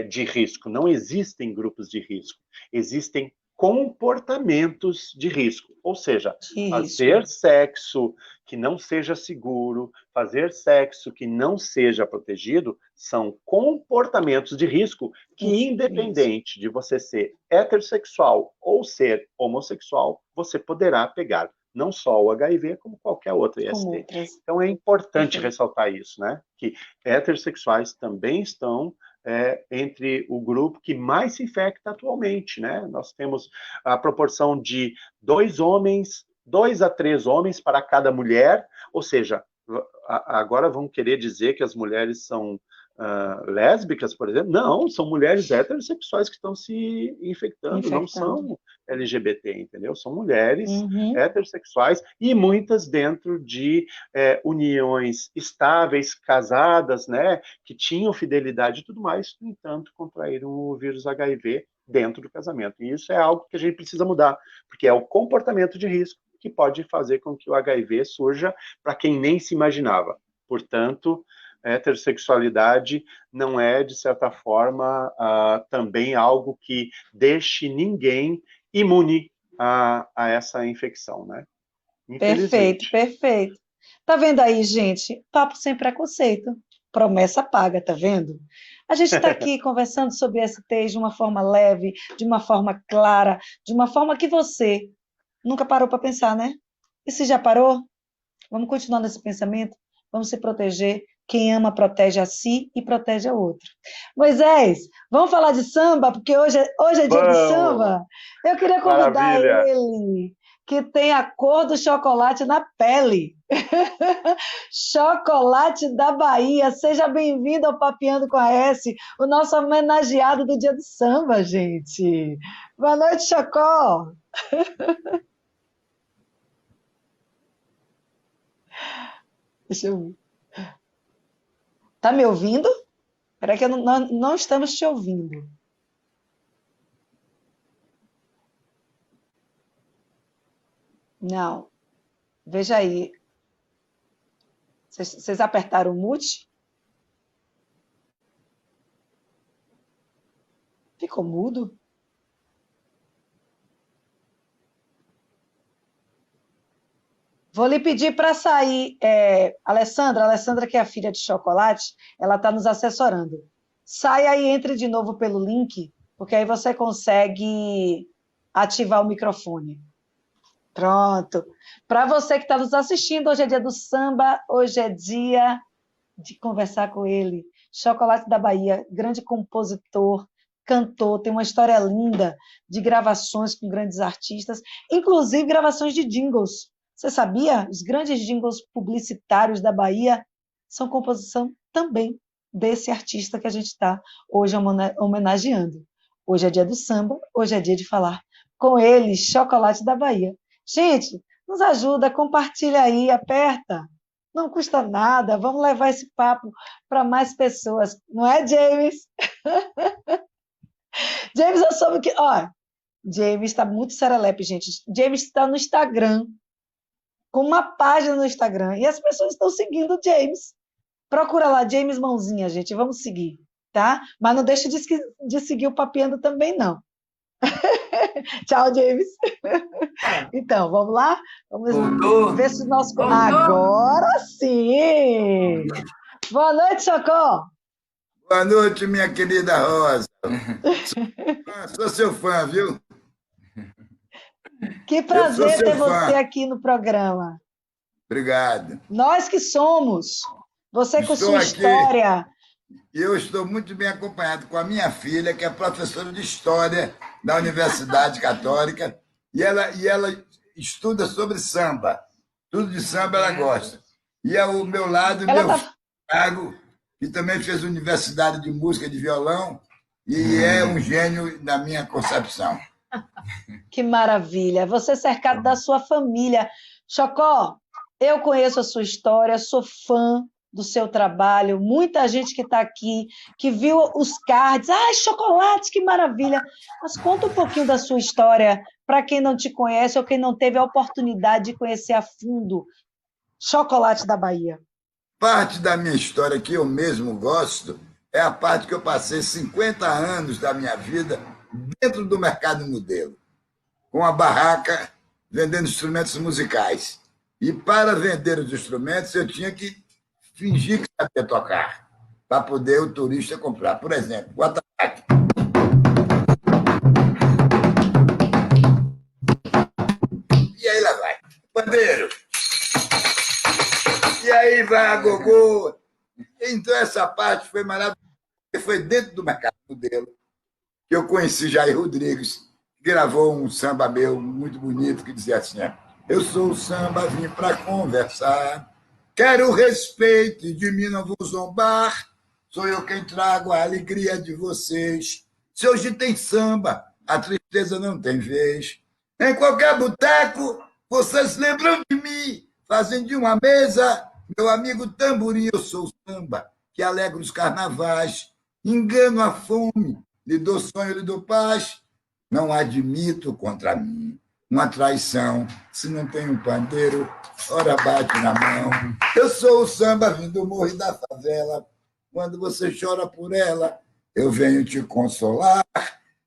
Speaker 2: de risco. Não existem grupos de risco. Existem comportamentos de risco, ou seja,
Speaker 1: De
Speaker 2: fazer
Speaker 1: risco.
Speaker 2: sexo que não seja seguro, fazer sexo que não seja protegido, são comportamentos de risco que,
Speaker 1: Isso.
Speaker 2: independente de você ser heterossexual ou ser homossexual, você poderá pegar não só o HIV, como qualquer outro
Speaker 1: Como
Speaker 2: IST.
Speaker 1: outras.
Speaker 2: Então é importante
Speaker 1: Perfeito.
Speaker 2: ressaltar isso, né? Que heterossexuais também estão entre o grupo que mais se infecta atualmente, né? Nós temos a proporção de 2 a 3 homens para cada mulher, ou seja, agora vão querer dizer que as mulheres são lésbicas, por exemplo? Não, são mulheres heterossexuais que estão se infectando, não
Speaker 1: Infectando.
Speaker 2: são LGBT, entendeu? São mulheres
Speaker 1: Uhum.
Speaker 2: heterossexuais e muitas dentro de uniões estáveis, casadas, né, que tinham fidelidade e tudo mais, no entanto, contraíram o vírus HIV dentro do casamento. E isso é algo que a gente precisa mudar, porque é o comportamento de risco que pode fazer com que o HIV surja para quem nem se imaginava. Portanto, a heterossexualidade não é, de certa forma, também algo que deixe ninguém imune a essa infecção, né?
Speaker 1: Perfeito,
Speaker 2: Infelizmente.
Speaker 1: perfeito. Tá vendo aí, gente? Papo sem preconceito. Promessa paga, tá vendo? A gente está aqui conversando sobre STs de uma forma leve, de uma forma clara, de uma forma que você nunca parou para pensar, né? E se já parou? Vamos continuar nesse pensamento? Vamos se proteger. Quem ama protege a si e protege ao outro. Moisés, vamos falar de samba, porque hoje é dia de
Speaker 2: Vamos!
Speaker 1: samba. Eu queria convidar
Speaker 2: Maravilha!
Speaker 1: ele, que tem a cor do chocolate na pele. Chocolate da Bahia. Seja bem-vindo ao Papeando com a S, o nosso homenageado do dia do samba, gente. Boa noite, Chocó. Deixa eu ver. Tá me ouvindo? Espera que nós não estamos te ouvindo. Não. Veja aí. Vocês apertaram o mute? Ficou mudo? Vou lhe pedir para sair. Alessandra, que é a filha de chocolate, ela está nos assessorando. Saia e entre de novo pelo link, porque aí você consegue ativar o microfone. Pronto. Para você que está nos assistindo, hoje é dia do samba, hoje é dia de conversar com ele. Chocolate da Bahia, grande compositor, cantor, tem uma história linda de gravações com grandes artistas, inclusive gravações de jingles. Você sabia? Os grandes jingles publicitários da Bahia são composição também desse artista que a gente está hoje homenageando. Hoje é dia do samba, hoje é dia de falar com ele, Chocolate da Bahia. Gente, nos ajuda, compartilha aí, aperta. Não custa nada, vamos levar esse papo para mais pessoas. Não é, James? James, eu soube que. Ó, James está muito serelepe, gente. James está no Instagram, com uma página no Instagram, e as pessoas estão seguindo o James. Procura lá, James Mãozinha, gente, vamos seguir. tá? Mas não deixe de seguir o Papiando também, não. Tchau, James. Então, vamos lá? Vamos ver se o nosso... Agora sim! Boa noite, Chocó!
Speaker 3: Boa noite, minha querida Rosa. Sou seu fã, viu?
Speaker 1: Que prazer ter
Speaker 3: fã.
Speaker 1: você aqui no programa.
Speaker 3: Obrigado.
Speaker 1: Nós que somos. Você com sua história.
Speaker 3: E eu estou muito bem acompanhado com a minha filha, que é professora de História da Universidade Católica, e ela estuda sobre samba. Tudo de samba ela gosta. E ao meu lado, meu filho, Thiago, que também fez Universidade de Música e de Violão, e é um gênio na minha concepção.
Speaker 1: Que maravilha! Você cercado da sua família. Chocó, eu conheço a sua história, sou fã do seu trabalho, muita gente que está aqui, que viu os cards, ai, Chocolate, que maravilha! Mas conta um pouquinho da sua história, para quem não te conhece ou quem não teve a oportunidade de conhecer a fundo Chocolate da Bahia.
Speaker 3: Parte da minha história que eu mesmo gosto é a parte que eu passei 50 anos da minha vida dentro do mercado modelo, com a barraca vendendo instrumentos musicais. E para vender os instrumentos eu tinha que fingir que sabia tocar, para poder o turista comprar. Por exemplo, o ataque. E aí lá vai. Pandeiro. E aí vai a gogô. Então essa parte foi maravilhosa. Foi dentro do mercado modelo que eu conheci Jair Rodrigues, que gravou um samba meu muito bonito que dizia assim: eu sou o samba, vim para conversar. Quero o respeito e de mim não vou zombar. Sou eu quem trago a alegria de vocês. Se hoje tem samba, a tristeza não tem vez. Em qualquer boteco, vocês lembram de mim. Fazem de uma mesa, meu amigo tamborim, eu sou o samba, que alegra os carnavais. Engano a fome, lhe dou sonho, lhe dou paz. Não admito contra mim uma traição, se não tem um pandeiro, ora bate na mão. Eu sou o samba vindo do morro e da favela, quando você chora por ela, eu venho te consolar.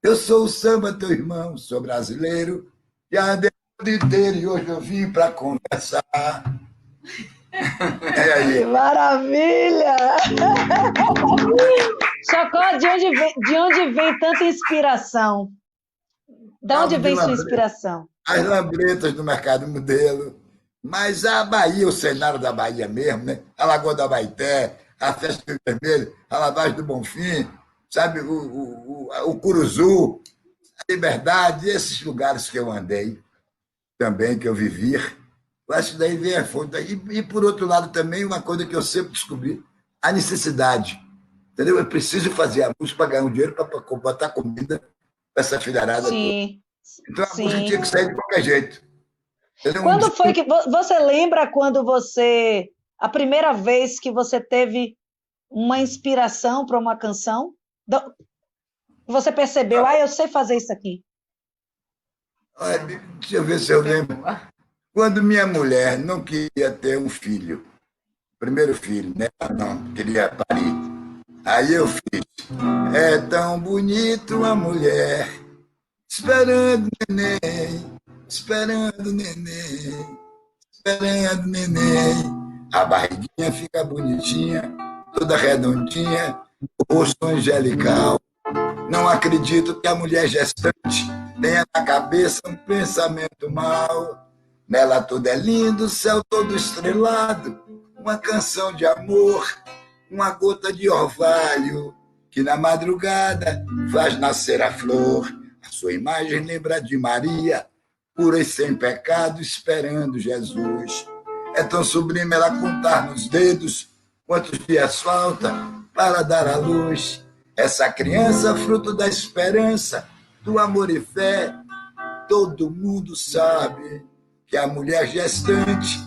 Speaker 3: Eu sou o samba, teu irmão, sou brasileiro, já andei o mundo inteiro e hoje eu vim para conversar. É aí.
Speaker 1: Que maravilha! Chocó, de onde vem tanta inspiração? De onde vem sua inspiração?
Speaker 3: As lambretas do mercado modelo, mas a Bahia, o cenário da Bahia mesmo, né? A Lagoa da Baité, a Festa do Vermelho, a Lavagem do Bonfim, sabe? O Curuzu, a Liberdade, esses lugares que eu andei também, que eu vivi. Eu acho que daí vem a fonte. E, por outro lado, também uma coisa que eu sempre descobri, a necessidade. Entendeu? Eu preciso fazer a música para ganhar um dinheiro para botar comida para essa filharada
Speaker 1: Sim.
Speaker 3: toda. Então a música tinha que sair de qualquer jeito. Entendeu?
Speaker 1: Quando foi que você lembra quando você, a primeira vez que você teve uma inspiração para uma canção? Você percebeu, eu sei fazer isso aqui.
Speaker 3: Olha, deixa eu ver se eu lembro. Quando minha mulher não queria ter um filho, primeiro filho, né? Não, queria parir. Aí eu fiz. É tão bonito a mulher esperando neném, esperando neném, esperando neném. A barriguinha fica bonitinha, toda redondinha, o rosto angelical. Não acredito que a mulher gestante tenha na cabeça um pensamento mau. Nela tudo é lindo, o céu todo estrelado, uma canção de amor, uma gota de orvalho, que na madrugada faz nascer a flor. A sua imagem lembra de Maria, pura e sem pecado, esperando Jesus. É tão sublime ela contar nos dedos quantos dias falta para dar à luz. Essa criança, fruto da esperança, do amor e fé, todo mundo sabe que a mulher gestante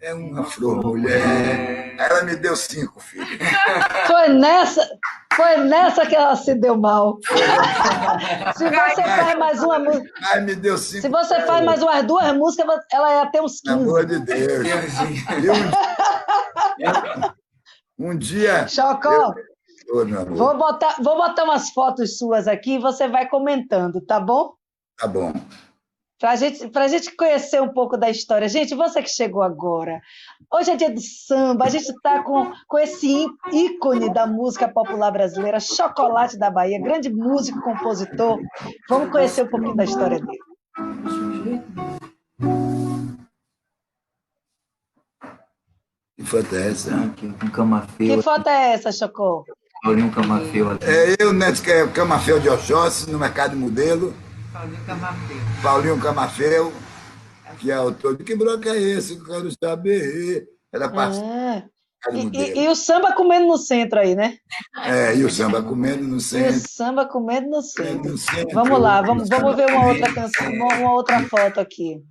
Speaker 3: é uma flor mulher. Ela me deu 5, filho.
Speaker 1: Foi nessa que ela se deu mal. Se você faz mais uma música.
Speaker 3: Ai, me deu 5.
Speaker 1: Se você faz mais umas 2 músicas, ela ia ter uns 15.
Speaker 3: Pelo amor de Deus. Um dia.
Speaker 1: Chocó,
Speaker 3: Ô, meu amor,
Speaker 1: Vou botar umas fotos suas aqui e você vai comentando, tá bom?
Speaker 3: tá bom.
Speaker 1: Pra gente conhecer um pouco da história. Gente, você que chegou agora, hoje é dia do samba, a gente está com esse ícone da música popular brasileira, Chocolate da Bahia, grande músico, compositor. Vamos conhecer um pouquinho da história dele.
Speaker 3: Que foto é essa?
Speaker 4: Aqui, com Camafeu.
Speaker 1: Que foto é essa, Chocó?
Speaker 4: Paulinho Camafeu.
Speaker 3: É eu, né, que é Camafeu de Oxóssi, no Mercado Modelo. Paulinho Camafeu, que é autor de Que Bloco é esse? Eu quero saber. Era parceiro do Mercado Modelo.
Speaker 1: E o samba comendo no centro aí, né?
Speaker 3: E o samba comendo no
Speaker 1: E o
Speaker 3: centro.
Speaker 1: samba comendo no centro.
Speaker 3: No centro.
Speaker 1: Vamos lá, vamos ver uma outra canção, uma outra foto aqui.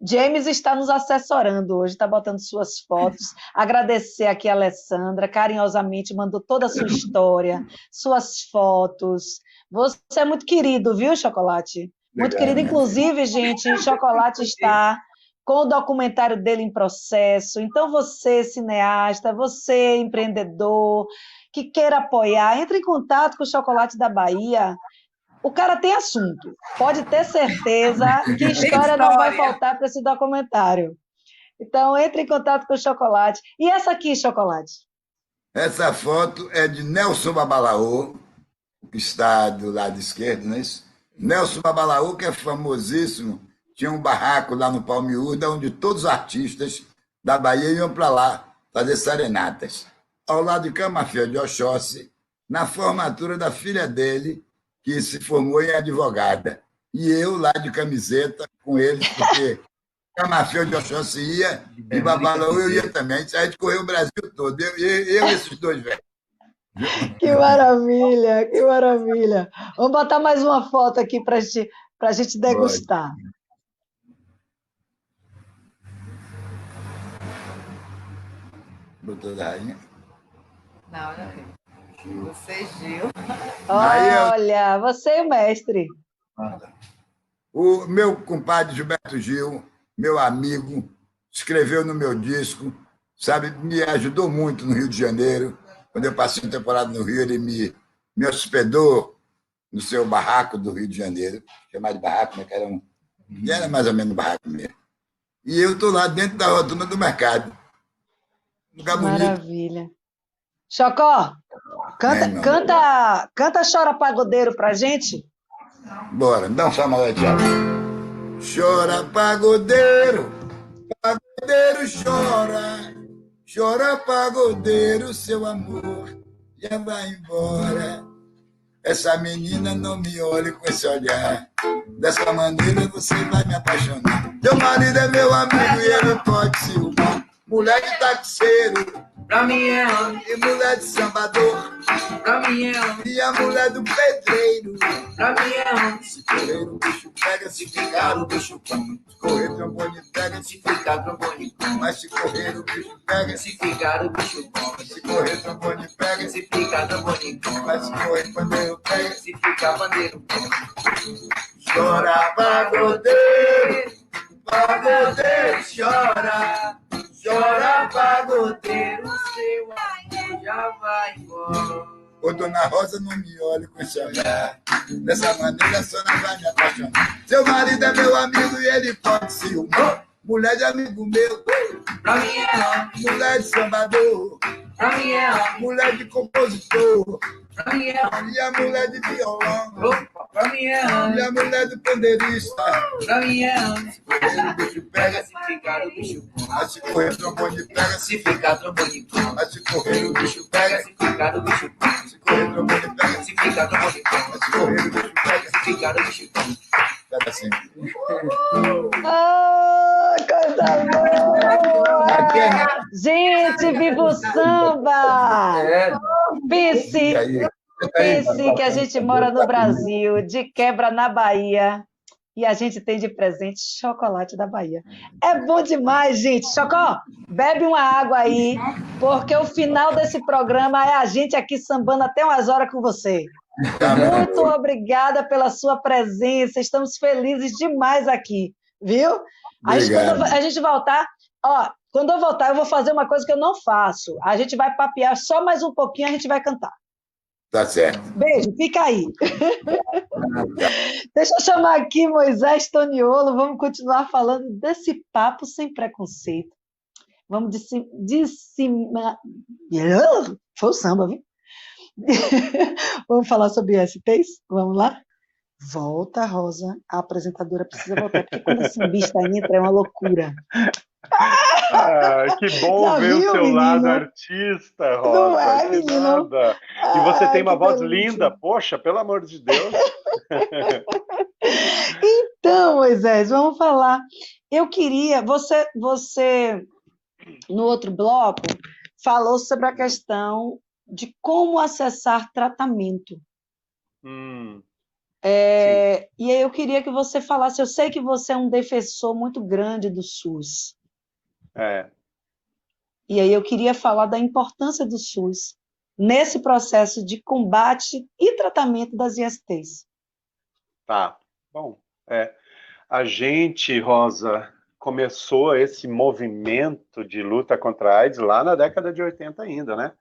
Speaker 1: James está nos assessorando hoje, está botando suas fotos. Agradecer aqui a Alessandra, carinhosamente mandou toda a sua história, suas fotos. Você é muito querido, viu, Chocolate? Muito querido. Inclusive, gente, Chocolate está com o documentário dele em processo. Então, você, cineasta, você, empreendedor, que queira apoiar, entre em contato com o Chocolate da Bahia. O cara tem assunto. Pode ter certeza que história não vai faltar para esse documentário. Então, entre em contato com o Chocolate. E essa aqui, Chocolate?
Speaker 3: Essa foto é de Nelson Babalaô, que está do lado esquerdo, não é isso? Nelson Babalaô, que é famosíssimo, tinha um barraco lá no Palmiúda, onde todos os artistas da Bahia iam para lá fazer serenatas. Ao lado de Camafeu de Oxóssi, na formatura da filha dele, que se formou em advogada. E eu lá de camiseta com eles, porque Camafeu de Oxóssi ia e Babalaô eu ia também. A gente correu o Brasil todo, eu e esses dois velhos.
Speaker 1: Que maravilha, que maravilha. Vamos botar mais uma foto aqui para a gente degustar.
Speaker 3: Botou da rainha?
Speaker 5: Não, olha aí. Você, Gil.
Speaker 1: Olha, você é o mestre.
Speaker 3: O meu compadre Gilberto Gil, meu amigo, escreveu no meu disco, sabe, me ajudou muito no Rio de Janeiro. Quando eu passei uma temporada no Rio, ele me hospedou no seu barraco do Rio de Janeiro, chamado de barraco, né, que era mais ou menos um barraco mesmo. E eu estou lá dentro da rotunda do mercado. Um lugar bonito.
Speaker 1: Maravilha. Chocó, canta Chora Pagodeiro pra gente.
Speaker 3: Bora, dá um salve lá, Thiago. Chora, pagodeiro, pagodeiro chora, chora, pagodeiro, seu amor já vai embora. Essa menina não me olhe com esse olhar, dessa maneira você vai me apaixonar. Teu marido é meu amigo e ele pode se ciúmar. Mulher de taxeiro,
Speaker 4: Pra mim é homem,
Speaker 3: e mulher de sambador,
Speaker 4: pra mim é homem,
Speaker 3: e a mulher do pedreiro.
Speaker 4: pra mim é homem.
Speaker 3: Se correr o bicho pega, se ficar o bicho come. Se correr trombone pega,
Speaker 4: Se ficar trombone,
Speaker 3: mas se correr o bicho pega.
Speaker 4: se ficar o bicho come.
Speaker 3: Se correr trombone pega,
Speaker 4: Se ficar trombone,
Speaker 3: mas se correr pandeiro pega.
Speaker 4: se ficar bandeiro, come.
Speaker 3: Chora, pagodeiro, pagodeiro, chora. Chora, pagodeiro,
Speaker 4: seu amor já vai embora.
Speaker 3: Ô, dona Rosa, não me olhe com esse olhar. Dessa maneira só não vai me apaixonar. Seu marido é meu amigo e ele pode se ciúmar. Mulher de amigo meu,
Speaker 4: Pra mim é homem,
Speaker 3: mulher de sambador,
Speaker 4: pra mim é homem,
Speaker 3: mulher de compositor,
Speaker 4: pra mim é homem.
Speaker 3: e a mulher de violão,
Speaker 4: Opa, pra mim é
Speaker 3: e
Speaker 4: homem,
Speaker 3: a mulher do pandeirista.
Speaker 4: pra mim é homem.
Speaker 3: Correr o bicho pega,
Speaker 4: Se ficar o bicho come.
Speaker 3: mas se correr trombone pega,
Speaker 4: Se ficar trombone, come.
Speaker 3: mas se correr o bicho pega,
Speaker 4: Se ficar o bicho come.
Speaker 3: se correr trombone pega,
Speaker 4: Se ficar trombone, come.
Speaker 3: mas se correr o bicho pega,
Speaker 4: Se ficar o bicho come.
Speaker 3: pega assim.
Speaker 1: Ah, coisa boa!
Speaker 3: Aqui é, né?
Speaker 1: Gente, viva o samba! Pense,
Speaker 3: E aí?
Speaker 1: pense que a gente mora no Brasil, de quebra na Bahia, e a gente tem de presente chocolate da Bahia. É bom demais, gente. Chocó, bebe uma água aí, porque o final desse programa é a gente aqui sambando até umas horas com você. Muito obrigada pela sua presença, estamos felizes demais aqui, viu?
Speaker 3: Obrigado.
Speaker 1: Quando a gente voltar, ó, Quando eu voltar, eu vou fazer uma coisa que eu não faço. A gente vai papear só mais um pouquinho, a gente vai cantar.
Speaker 3: Tá certo.
Speaker 1: Beijo, fica aí. Deixa eu chamar aqui Moisés Toniolo, vamos continuar falando desse papo sem preconceito. Vamos Foi o samba, viu? Vamos falar sobre STs? Vamos lá? Volta, Rosa. A apresentadora precisa voltar, porque quando a sambista entra é uma loucura.
Speaker 2: Que bom
Speaker 1: Já
Speaker 2: ver
Speaker 1: viu,
Speaker 2: o seu
Speaker 1: menino?
Speaker 2: lado artista, Rosa.
Speaker 1: Não é,
Speaker 2: Que
Speaker 1: menino?
Speaker 2: nada. E você
Speaker 1: Ai,
Speaker 2: tem uma
Speaker 1: que
Speaker 2: voz
Speaker 1: delícia.
Speaker 2: linda, poxa, pelo amor de Deus.
Speaker 1: Então, Moisés, vamos falar. Eu queria, você no outro bloco falou sobre a questão de como acessar tratamento.
Speaker 2: Sim.
Speaker 1: E aí eu queria que você falasse, eu sei que você é um defensor muito grande do SUS. E aí eu queria falar da importância do SUS nesse processo de combate e tratamento das ISTs.
Speaker 2: Tá. Bom, a gente, Rosa, começou esse movimento de luta contra a AIDS lá na década de 80 ainda, né?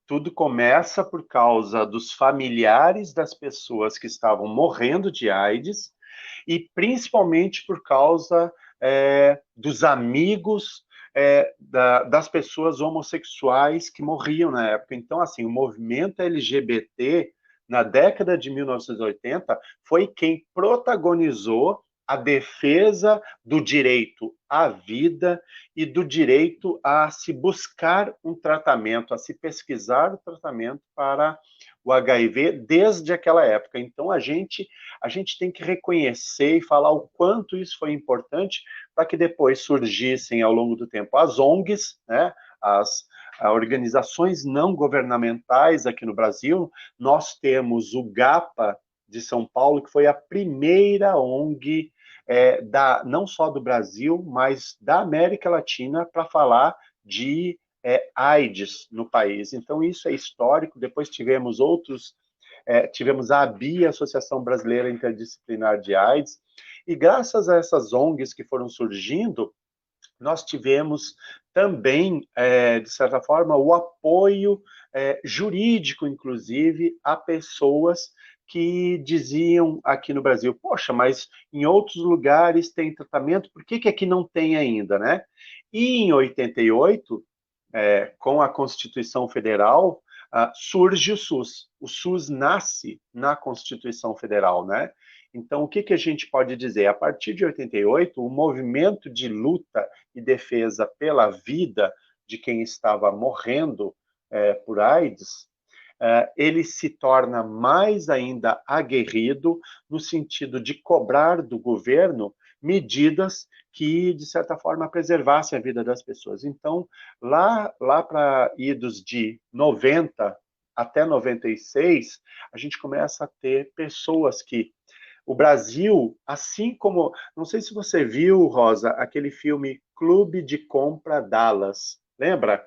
Speaker 2: Tudo começa por causa dos familiares das pessoas que estavam morrendo de AIDS e principalmente por causa dos amigos das pessoas homossexuais que morriam na época. Então, assim, o movimento LGBT, na década de 1980, foi quem protagonizou a defesa do direito à vida e do direito a se buscar um tratamento, a se pesquisar o tratamento para o HIV desde aquela época. Então, a gente tem que reconhecer e falar o quanto isso foi importante para que depois surgissem, ao longo do tempo, as ONGs, né, as organizações não governamentais aqui no Brasil. Nós temos o GAPA de São Paulo, que foi a primeira ONG não só do Brasil, mas da América Latina para falar de AIDS no país. Então, isso é histórico. Depois tivemos tivemos a ABI, Associação Brasileira Interdisciplinar de AIDS, e graças a essas ONGs que foram surgindo, nós tivemos também, de certa forma, o apoio jurídico, inclusive, a pessoas que diziam aqui no Brasil, poxa, mas em outros lugares tem tratamento, por que aqui não tem ainda, né? E em 88, com a Constituição Federal, surge o SUS. O SUS nasce na Constituição Federal, né? Então, o que a gente pode dizer? A partir de 88, o movimento de luta e defesa pela vida de quem estava morrendo por AIDS, ele se torna mais ainda aguerrido no sentido de cobrar do governo medidas que, de certa forma, preservassem a vida das pessoas. Então, lá para idos de 90 até 96, a gente começa a ter pessoas que o Brasil, assim como... Não sei se você viu, Rosa, aquele filme Clube de Compra Dallas. Lembra?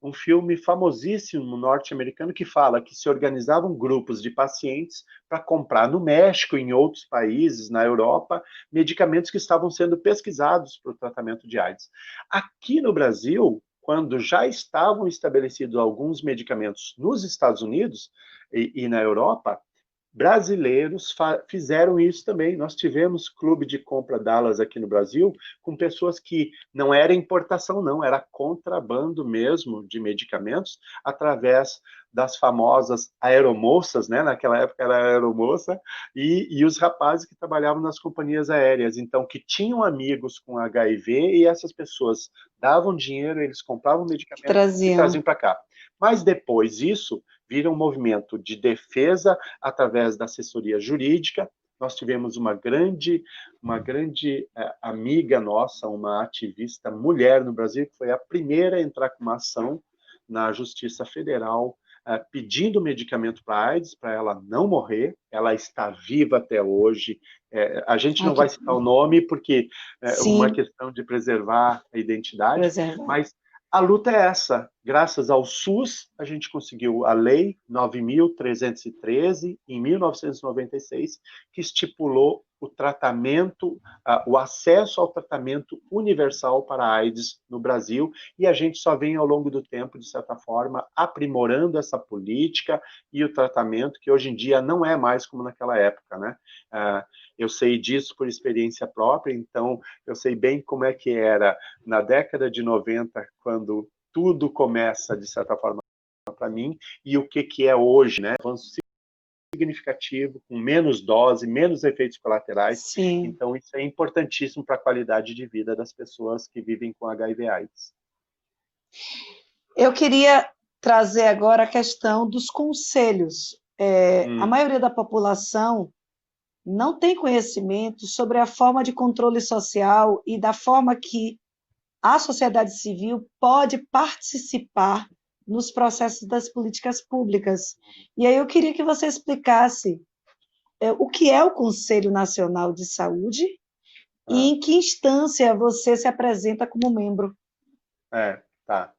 Speaker 2: Um filme famosíssimo norte-americano que fala que se organizavam grupos de pacientes para comprar no México e em outros países, na Europa, medicamentos que estavam sendo pesquisados para o tratamento de AIDS. Aqui no Brasil, quando já estavam estabelecidos alguns medicamentos nos Estados Unidos e na Europa, brasileiros fizeram isso também. Nós tivemos clube de compra Dallas aqui no Brasil, com pessoas que não era importação, não, era contrabando mesmo de medicamentos, através das famosas aeromoças, né? Naquela época era aeromoça, e os rapazes que trabalhavam nas companhias aéreas, então, que tinham amigos com HIV, e essas pessoas davam dinheiro, eles compravam medicamentos e traziam para cá. Mas depois isso vira um movimento de defesa através da assessoria jurídica. Nós tivemos uma grande amiga nossa, uma ativista mulher no Brasil, que foi a primeira a entrar com uma ação na Justiça Federal, pedindo medicamento para AIDS, para ela não morrer. Ela está viva até hoje. A gente não vai citar o nome, porque é uma questão de preservar a identidade, mas a luta é essa, graças ao SUS, a gente conseguiu a Lei 9.313, em 1996, que estipulou o tratamento, o acesso ao tratamento universal para a AIDS no Brasil, e a gente só vem ao longo do tempo, de certa forma, aprimorando essa política e o tratamento, que hoje em dia não é mais como naquela época, né? Eu sei disso por experiência própria, então eu sei bem como é que era na década de 90, quando tudo começa, de certa forma, para mim, e o que é hoje, né? Avanço significativo, com menos dose, menos efeitos colaterais.
Speaker 1: Sim.
Speaker 2: Então, isso é importantíssimo para a qualidade de vida das pessoas que vivem com HIV/AIDS.
Speaker 1: Eu queria trazer agora a questão dos conselhos. A maioria da população não tem conhecimento sobre a forma de controle social e da forma que a sociedade civil pode participar nos processos das políticas públicas. E aí eu queria que você explicasse o que é o Conselho Nacional de Saúde e em que instância você se apresenta como membro.
Speaker 2: Tá.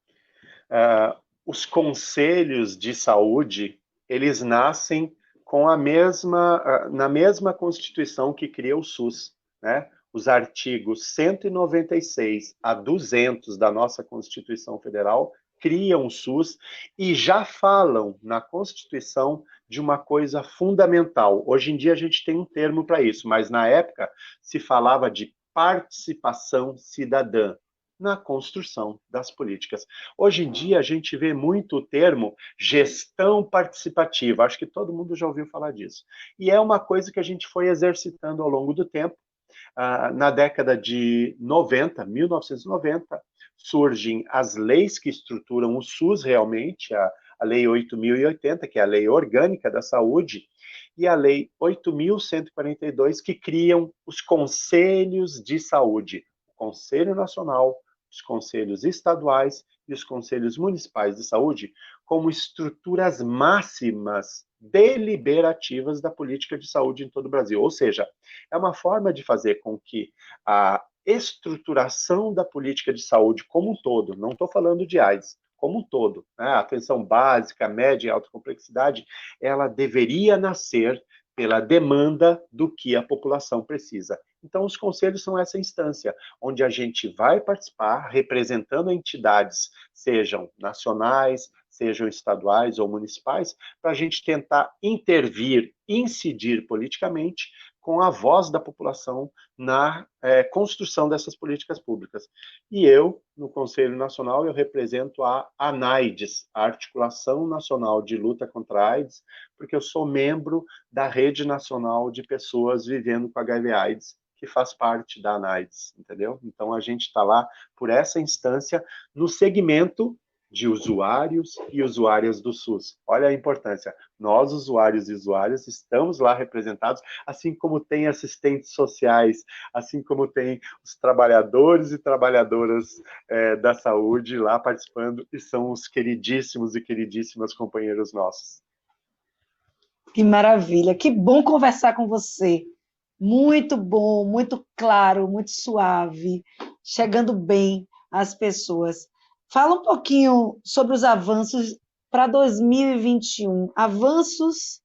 Speaker 2: Os conselhos de saúde, eles nascem com na mesma Constituição que cria o SUS, né? Os artigos 196 a 200 da nossa Constituição Federal criam o SUS e já falam na Constituição de uma coisa fundamental. Hoje em dia a gente tem um termo para isso, mas na época se falava de participação cidadã na construção das políticas. Hoje em dia a gente vê muito o termo gestão participativa, acho que todo mundo já ouviu falar disso. E é uma coisa que a gente foi exercitando ao longo do tempo. Na década de 90, 1990, surgem as leis que estruturam o SUS realmente, a Lei 8.080, que é a Lei Orgânica da Saúde, e a Lei 8.142, que criam os Conselhos de Saúde, o Conselho Nacional, os Conselhos Estaduais e os Conselhos Municipais de Saúde, como estruturas máximas deliberativas da política de saúde em todo o Brasil. Ou seja, é uma forma de fazer com que a estruturação da política de saúde como um todo, não estou falando de AIDS, como um todo, né? A atenção básica, média e alta complexidade, ela deveria nascer pela demanda do que a população precisa. Então, os conselhos são essa instância, onde a gente vai participar, representando entidades, sejam nacionais, sejam estaduais ou municipais, para a gente tentar intervir, incidir politicamente com a voz da população na construção dessas políticas públicas. E eu, no Conselho Nacional, eu represento a ANAIDS, a Articulação Nacional de Luta contra a AIDS, porque eu sou membro da Rede Nacional de Pessoas Vivendo com HIV/AIDS, que faz parte da ANAIDS, entendeu? Então, a gente está lá por essa instância no segmento de usuários e usuárias do SUS. Olha a importância. Nós, usuários e usuárias, estamos lá representados, assim como tem assistentes sociais, assim como tem os trabalhadores e trabalhadoras da saúde lá participando, e são os queridíssimos e queridíssimas companheiros nossos.
Speaker 1: Que maravilha, que bom conversar com você. Muito bom, muito claro, muito suave, chegando bem às pessoas. Fala um pouquinho sobre os avanços para 2021, avanços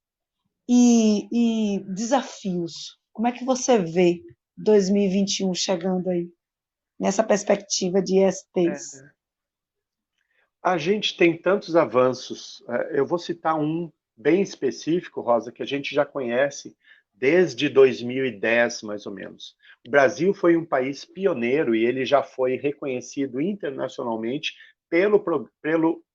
Speaker 1: e desafios. Como é que você vê 2021 chegando aí, nessa perspectiva de ESTs?
Speaker 2: A gente tem tantos avanços. Eu vou citar um bem específico, Rosa, que a gente já conhece desde 2010, mais ou menos. O Brasil foi um país pioneiro e ele já foi reconhecido internacionalmente pelo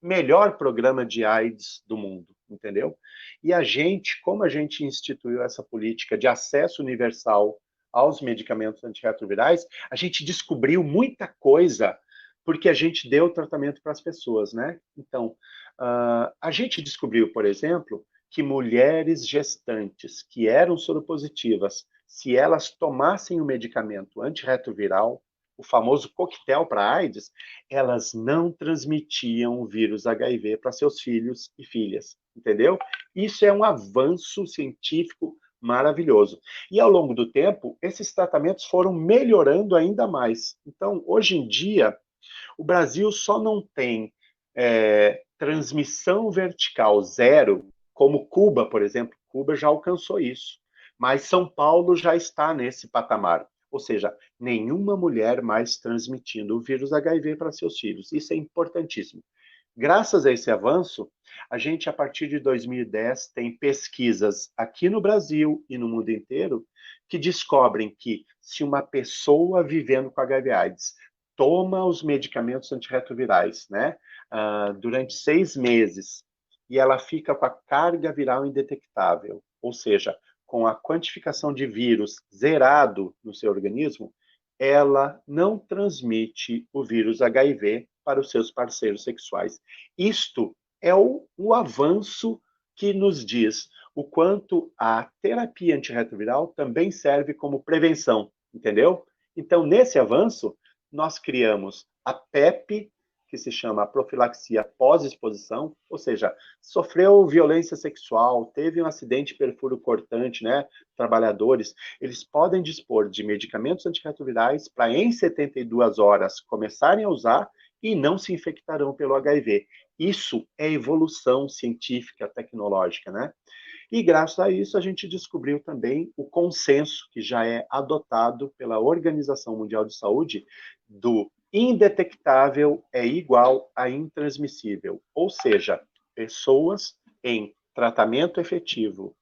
Speaker 2: melhor programa de AIDS do mundo, entendeu? E a gente, como a gente instituiu essa política de acesso universal aos medicamentos antirretrovirais, a gente descobriu muita coisa porque a gente deu tratamento para as pessoas, né? Então, a gente descobriu, por exemplo, que mulheres gestantes que eram soropositivas, se elas tomassem o medicamento antirretroviral, o famoso coquetel para AIDS, elas não transmitiam o vírus HIV para seus filhos e filhas, entendeu? Isso é um avanço científico maravilhoso. E ao longo do tempo, esses tratamentos foram melhorando ainda mais. Então, hoje em dia, o Brasil só não tem transmissão vertical zero, como Cuba, por exemplo. Cuba já alcançou isso, mas São Paulo já está nesse patamar. Ou seja, nenhuma mulher mais transmitindo o vírus HIV para seus filhos. Isso é importantíssimo. Graças a esse avanço, a gente, a partir de 2010, tem pesquisas aqui no Brasil e no mundo inteiro que descobrem que se uma pessoa vivendo com HIV/AIDS toma os medicamentos antirretrovirais, né, durante 6 meses, e ela fica com a carga viral indetectável, ou seja, com a quantificação de vírus zerado no seu organismo, ela não transmite o vírus HIV para os seus parceiros sexuais. Isto é o avanço que nos diz o quanto a terapia antirretroviral também serve como prevenção, entendeu? Então, nesse avanço, nós criamos a PEP, que se chama profilaxia pós-exposição, ou seja, sofreu violência sexual, teve um acidente perfuro cortante, né? Trabalhadores, eles podem dispor de medicamentos antirretrovirais para, em 72 horas, começarem a usar e não se infectarão pelo HIV. Isso é evolução científica, tecnológica, né? E graças a isso a gente descobriu também o consenso que já é adotado pela Organização Mundial de Saúde do indetectável é igual a intransmissível, ou seja, pessoas em tratamento efetivo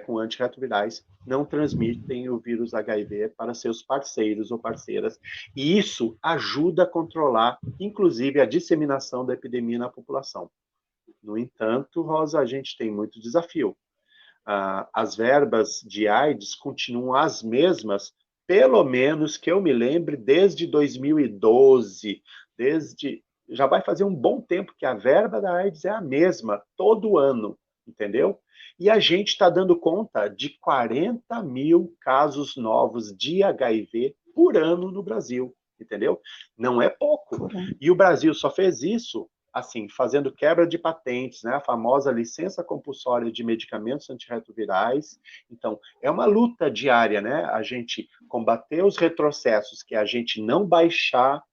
Speaker 2: com antirretrovirais não transmitem o vírus HIV para seus parceiros ou parceiras, e isso ajuda a controlar, inclusive, a disseminação da epidemia na população. No entanto, Rosa, a gente tem muito desafio. As verbas de AIDS continuam as mesmas, pelo menos que eu me lembre, desde 2012, já vai fazer um bom tempo que a verba da AIDS é a mesma, todo ano, entendeu? E a gente está dando conta de 40 mil casos novos de HIV por ano no Brasil, entendeu? Não é pouco. E o Brasil só fez isso assim, fazendo quebra de patentes, né? A famosa licença compulsória de medicamentos antirretrovirais. Então, é uma luta diária, né? A gente combater os retrocessos, que é a gente não baixar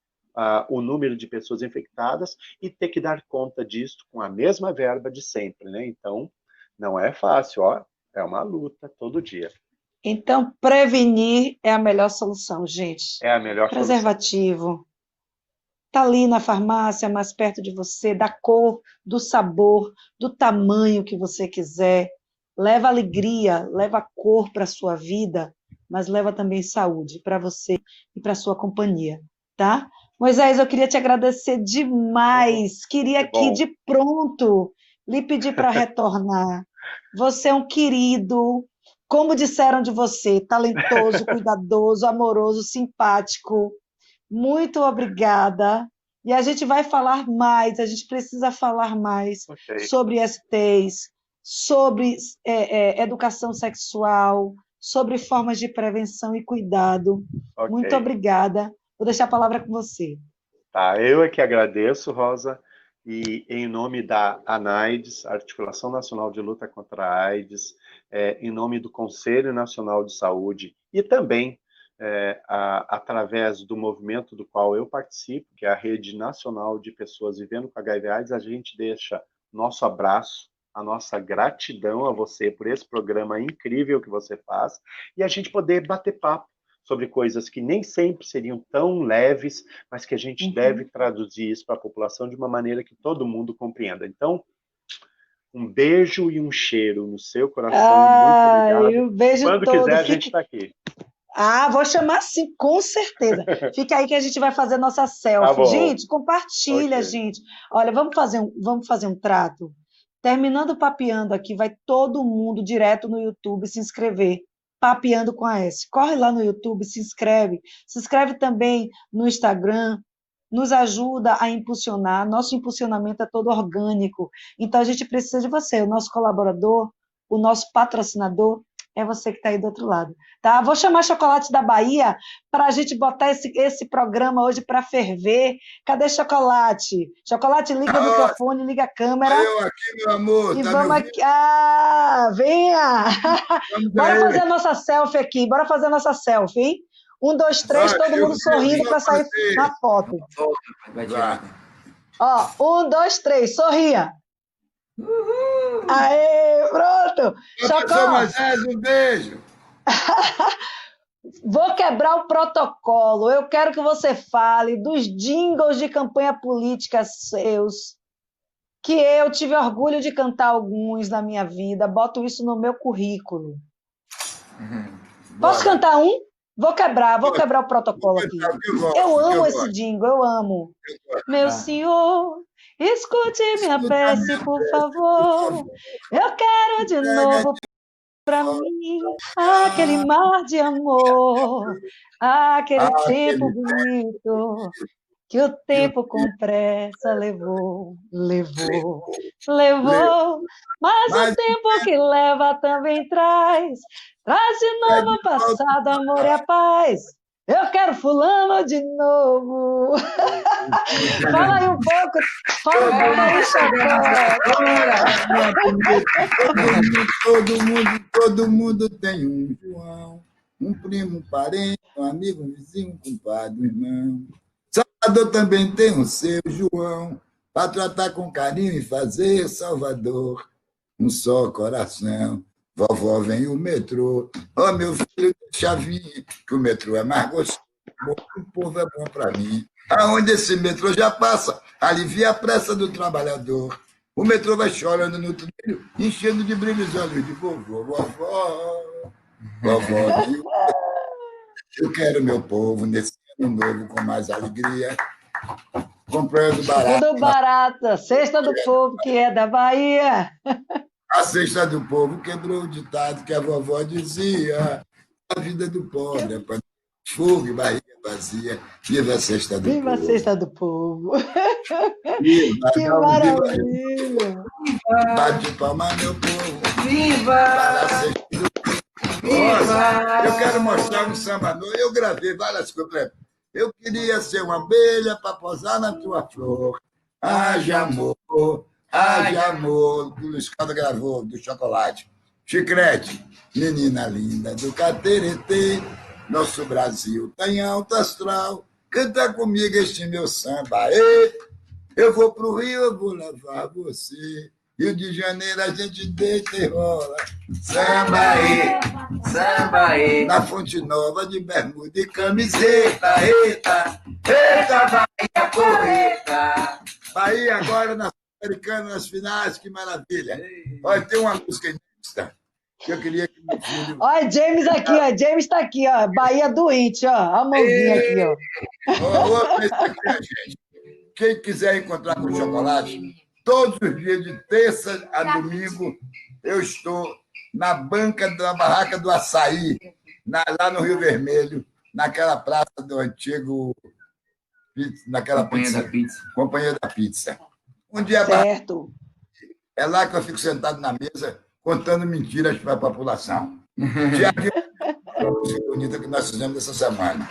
Speaker 2: o número de pessoas infectadas e ter que dar conta disso com a mesma verba de sempre, né? Então, não é fácil, ó. É uma luta todo dia.
Speaker 1: Então, prevenir é a melhor solução, gente.
Speaker 2: É a melhor solução.
Speaker 1: Preservativo. Está ali na farmácia, mais perto de você, da cor, do sabor, do tamanho que você quiser. Leva alegria, leva cor para a sua vida, mas leva também saúde para você e para a sua companhia, tá? Moisés, eu queria te agradecer demais. Queria aqui de pronto lhe pedir para retornar. Você é um querido, como disseram de você, talentoso, cuidadoso, amoroso, simpático. Muito obrigada. E a gente vai falar mais, a gente precisa falar mais sobre STs, sobre educação sexual, sobre formas de prevenção e cuidado. Muito obrigada. Vou deixar a palavra com você.
Speaker 2: Tá, eu é que agradeço, Rosa, e em nome da ANAIDS, Articulação Nacional de Luta contra a AIDS, em nome do Conselho Nacional de Saúde e também através do movimento do qual eu participo, que é a Rede Nacional de Pessoas Vivendo com HIV/AIDS, a gente deixa nosso abraço, a nossa gratidão a você por esse programa incrível que você faz, e a gente poder bater papo sobre coisas que nem sempre seriam tão leves, mas que a gente deve traduzir isso para a população de uma maneira que todo mundo compreenda. Então, um beijo e um cheiro no seu coração. Muito obrigado.
Speaker 1: Um beijo
Speaker 2: Quando
Speaker 1: todo.
Speaker 2: quiser, a gente está aqui.
Speaker 1: Vou chamar sim, com certeza. Fica aí que a gente vai fazer nossa selfie.
Speaker 2: Tá,
Speaker 1: gente, compartilha, gente. Olha, vamos fazer um trato. Terminando o Papeando aqui, vai todo mundo direto no YouTube se inscrever. Papeando com a S. Corre lá no YouTube, se inscreve. Se inscreve também no Instagram. Nos ajuda a impulsionar. Nosso impulsionamento é todo orgânico. Então, a gente precisa de você, o nosso colaborador, o nosso patrocinador. É você que está aí do outro lado, tá? Vou chamar Chocolate da Bahia para a gente botar esse programa hoje para ferver. Cadê Chocolate? Chocolate, liga o microfone, liga a câmera.
Speaker 3: Eu aqui, meu amor.
Speaker 1: E
Speaker 3: tá
Speaker 1: vamos aqui. Venha! Bora fazer a nossa selfie aqui. Bora fazer a nossa selfie, hein? 1, 2, 3, todo mundo sorrindo para sair na foto.
Speaker 4: Vai tirar.
Speaker 1: Ó, 1, 2, 3, sorria. Aê, pronto.
Speaker 3: Professor
Speaker 1: Chocó,
Speaker 3: Moisés, um beijo.
Speaker 1: vou quebrar o protocolo. Eu quero que você fale dos jingles de campanha política seus, que eu tive orgulho de cantar alguns na minha vida. Boto isso no meu currículo. Posso
Speaker 3: Bora.
Speaker 1: cantar um? Vou quebrar o protocolo aqui. Eu amo esse jingle, eu amo. Meu senhor, escute minha prece, por favor. Eu quero de novo pra mim aquele mar de amor, aquele tempo bonito que o tempo com pressa levou, mas o tempo que leva também traz de novo o passado, amor e a paz. Eu quero fulano de novo. Fala aí um pouco, fala um pouco aí, Chacó.
Speaker 3: Todo mundo tem um João, um primo, um parente, um amigo, um vizinho, um compadre, um irmão. Salvador também tem o seu João, para tratar com carinho e fazer Salvador um só coração. Vovó vem o metrô. Ó, meu filho, deixa vir, que o metrô é mais gostoso. O povo é bom para mim. Aonde esse metrô já passa, alivia a pressa do trabalhador. O metrô vai chorando no trilho, enchendo de brilho os olhos de vovó. Vovó, eu quero meu povo nesse ano novo com mais alegria, comprando barato.
Speaker 1: Tudo barato, cesta do povo que é da Bahia.
Speaker 3: A cesta do povo quebrou o ditado que a vovó dizia: a vida do pobre é para fogo e barriga vazia. Viva a cesta do
Speaker 1: Viva
Speaker 3: povo.
Speaker 1: a cesta do povo.
Speaker 3: Viva,
Speaker 1: Que maravilha.
Speaker 3: Bate palma, meu povo.
Speaker 5: Viva!
Speaker 3: Para a cesta do povo. Nossa, eu quero mostrar um samba novo. Eu gravei várias coisas. Eu queria ser uma abelha para posar na tua flor. Haja amor, que o Luiz Calda gravou, do Chocolate. Chiclete, menina linda do Cateretê, nosso Brasil tá em alto astral, canta comigo este meu samba. Ei, eu vou pro Rio, eu vou levar você. Rio de Janeiro a gente deita e rola. Samba aí,
Speaker 4: Samba aí,
Speaker 3: na Fonte Nova de bermuda e camiseta. Eita, eita, Bahia, correta. Bahia agora na Sul-Americana, nas finais, que maravilha. Olha, tem uma música inédita que eu queria que meu filho...
Speaker 1: Olha, James aqui, ó. James está aqui, ó. Bahia doente, ó. A mãozinha aqui, ó.
Speaker 3: Ouça isso aqui, gente. Quem quiser encontrar com Chocolate, todos os dias, de terça a domingo, eu estou na banca da Barraca do Açaí, lá no Rio Vermelho, naquela praça do antigo... naquela Companhia da Pizza. Um dia
Speaker 1: Certo.
Speaker 3: é lá que eu fico sentado na mesa contando mentiras para a população. Já viu a música bonita que nós fizemos essa semana?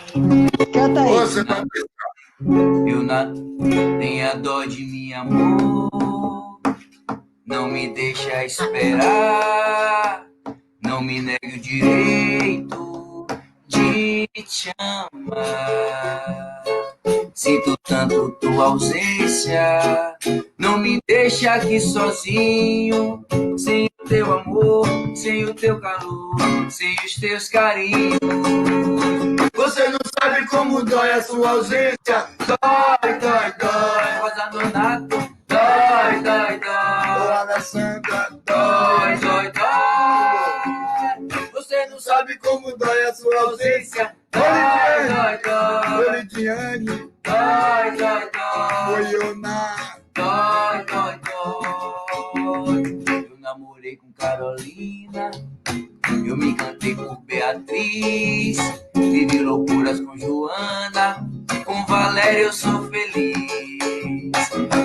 Speaker 1: Canta aí.
Speaker 3: Ouça,
Speaker 4: eu tenha dó de mim, amor. Não me deixa esperar. Não me negue o direito de te amar. Sinto tanto tua ausência, não me deixa aqui sozinho, sem o teu amor, sem o teu calor, sem os teus carinhos.
Speaker 3: você não sabe como dói a sua ausência. Dói, dói, dói.
Speaker 4: Rosa Donato, dói, dói, dói.
Speaker 3: Dona Santa,
Speaker 4: Dói, dói, dói. Você não sabe
Speaker 3: sabe como dói a sua ausência.
Speaker 4: dói, dói, dói.
Speaker 3: Olidiane,
Speaker 4: Dói, dói, dói.
Speaker 3: Oioná.
Speaker 4: Dói, dói, dói. Eu namorei com Carolina, eu me encantei por Beatriz, vivi loucuras com Joana, com Valéria eu sou feliz.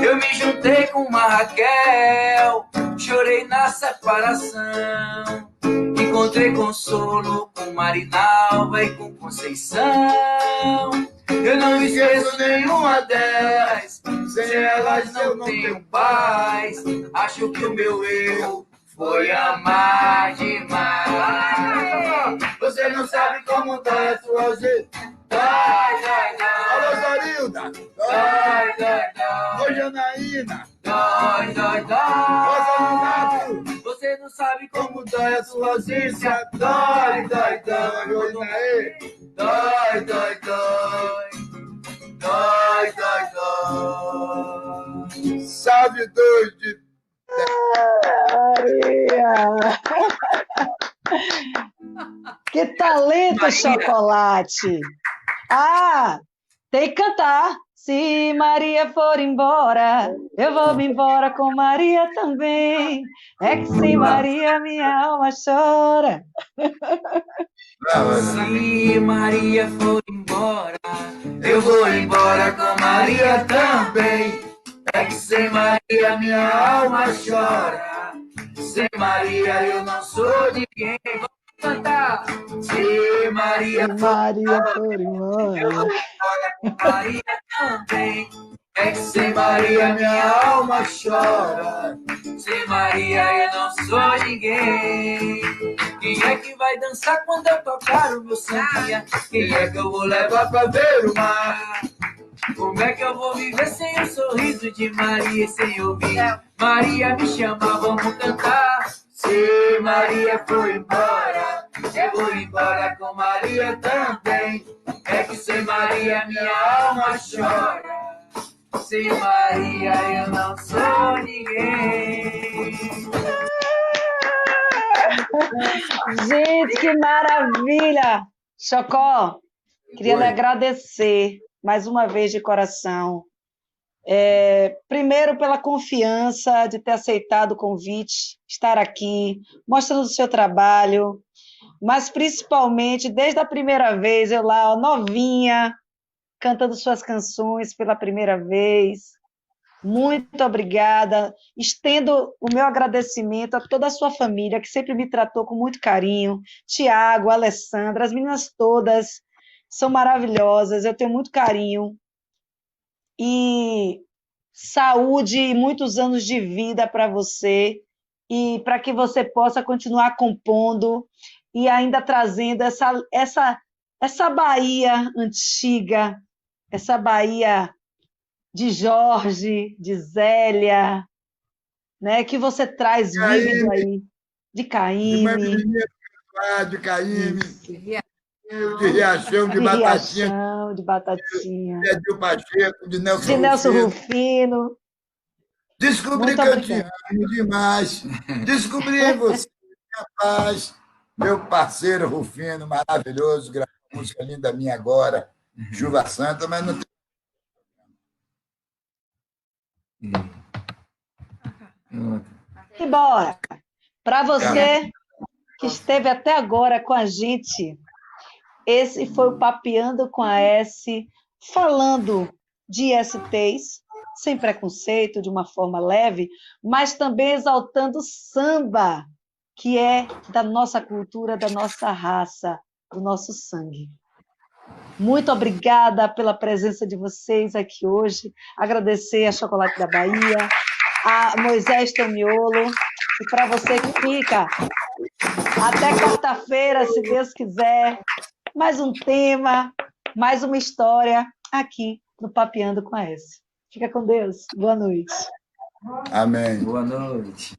Speaker 4: Eu me juntei com uma Raquel, chorei na separação, encontrei consolo com Marinalva e com Conceição. Eu não esqueço nenhuma delas, sem elas eu não tenho paz. Acho que o meu erro foi amar demais.
Speaker 3: Você não sabe como dói a sua ausência.
Speaker 4: Dói, dói,
Speaker 3: Alô,
Speaker 4: dói.
Speaker 3: Zorilda. Dói,
Speaker 4: dói, dói.
Speaker 3: Ô, Janaína.
Speaker 4: Dói, dói,
Speaker 3: Rosa
Speaker 4: dói.
Speaker 3: Nonato.
Speaker 4: Você não sabe
Speaker 3: Como dói a sua ausência. Dói, dói, dói. Ô, Janaí.
Speaker 4: Dói, dói, dói. Dói, dói, dói.
Speaker 3: Salve dois de...
Speaker 1: Maria! Que talento, Chocolate! Ah, tem que cantar. Se Maria for embora, eu vou me embora com Maria também. É que sem Maria minha alma chora.
Speaker 4: Se Maria for embora, eu vou embora com Maria também. É que sem Maria minha alma chora. Sem Maria eu não sou ninguém. Vamos cantar. Se Maria
Speaker 1: for embora,
Speaker 4: eu vou embora com Maria também. É que sem Maria minha alma chora. Sem Maria eu não sou ninguém. Quem é que vai dançar quando eu tocar o meu samba? Quem é que eu vou levar pra ver o mar? Como é que eu vou viver sem o sorriso de Maria e sem ouvir Maria me chama, vamos cantar. Se Maria for embora, eu vou embora com Maria também. É que sem Maria minha alma chora. Sem Maria eu não sou ninguém.
Speaker 1: gente, que maravilha! Chocó, queria lhe agradecer mais uma vez de coração. Primeiro, pela confiança de ter aceitado o convite, estar aqui, mostrando o seu trabalho, mas principalmente, desde a primeira vez, eu lá, ó, novinha, cantando suas canções pela primeira vez. Muito obrigada. Estendo o meu agradecimento a toda a sua família, que sempre me tratou com muito carinho. Tiago, Alessandra, as meninas todas são maravilhosas, eu tenho muito carinho. E saúde e muitos anos de vida para você, e para que você possa continuar compondo e ainda trazendo essa Bahia antiga, essa Bahia de Jorge, de Zélia, né, que você traz vívido aí, de Caíme,
Speaker 3: De Caíme,
Speaker 5: Queria-
Speaker 3: de Riachão, de Batatinha,
Speaker 1: Riachão, de Batatinha,
Speaker 3: de Edil Pacheco, de
Speaker 1: de Nelson Rufino.
Speaker 3: Descobri
Speaker 1: Muito
Speaker 3: que eu
Speaker 1: obrigada.
Speaker 3: te amo demais. Descobri em você, rapaz, meu parceiro Rufino, maravilhoso, gravou uma música linda minha agora, Chuva Santa, mas não tem.
Speaker 1: E bora! Para você que esteve até agora com a gente, esse foi o Papeando com a S, falando de ISTs, sem preconceito, de uma forma leve, mas também exaltando o samba, que é da nossa cultura, da nossa raça, do nosso sangue. Muito obrigada pela presença de vocês aqui hoje. Agradecer a Chocolate da Bahia, a Moisés Tomiolo, e para você que fica até quarta-feira, se Deus quiser, mais um tema, mais uma história aqui no Papeando com a S. Fica com Deus. Boa noite.
Speaker 3: Amém.
Speaker 4: Boa noite.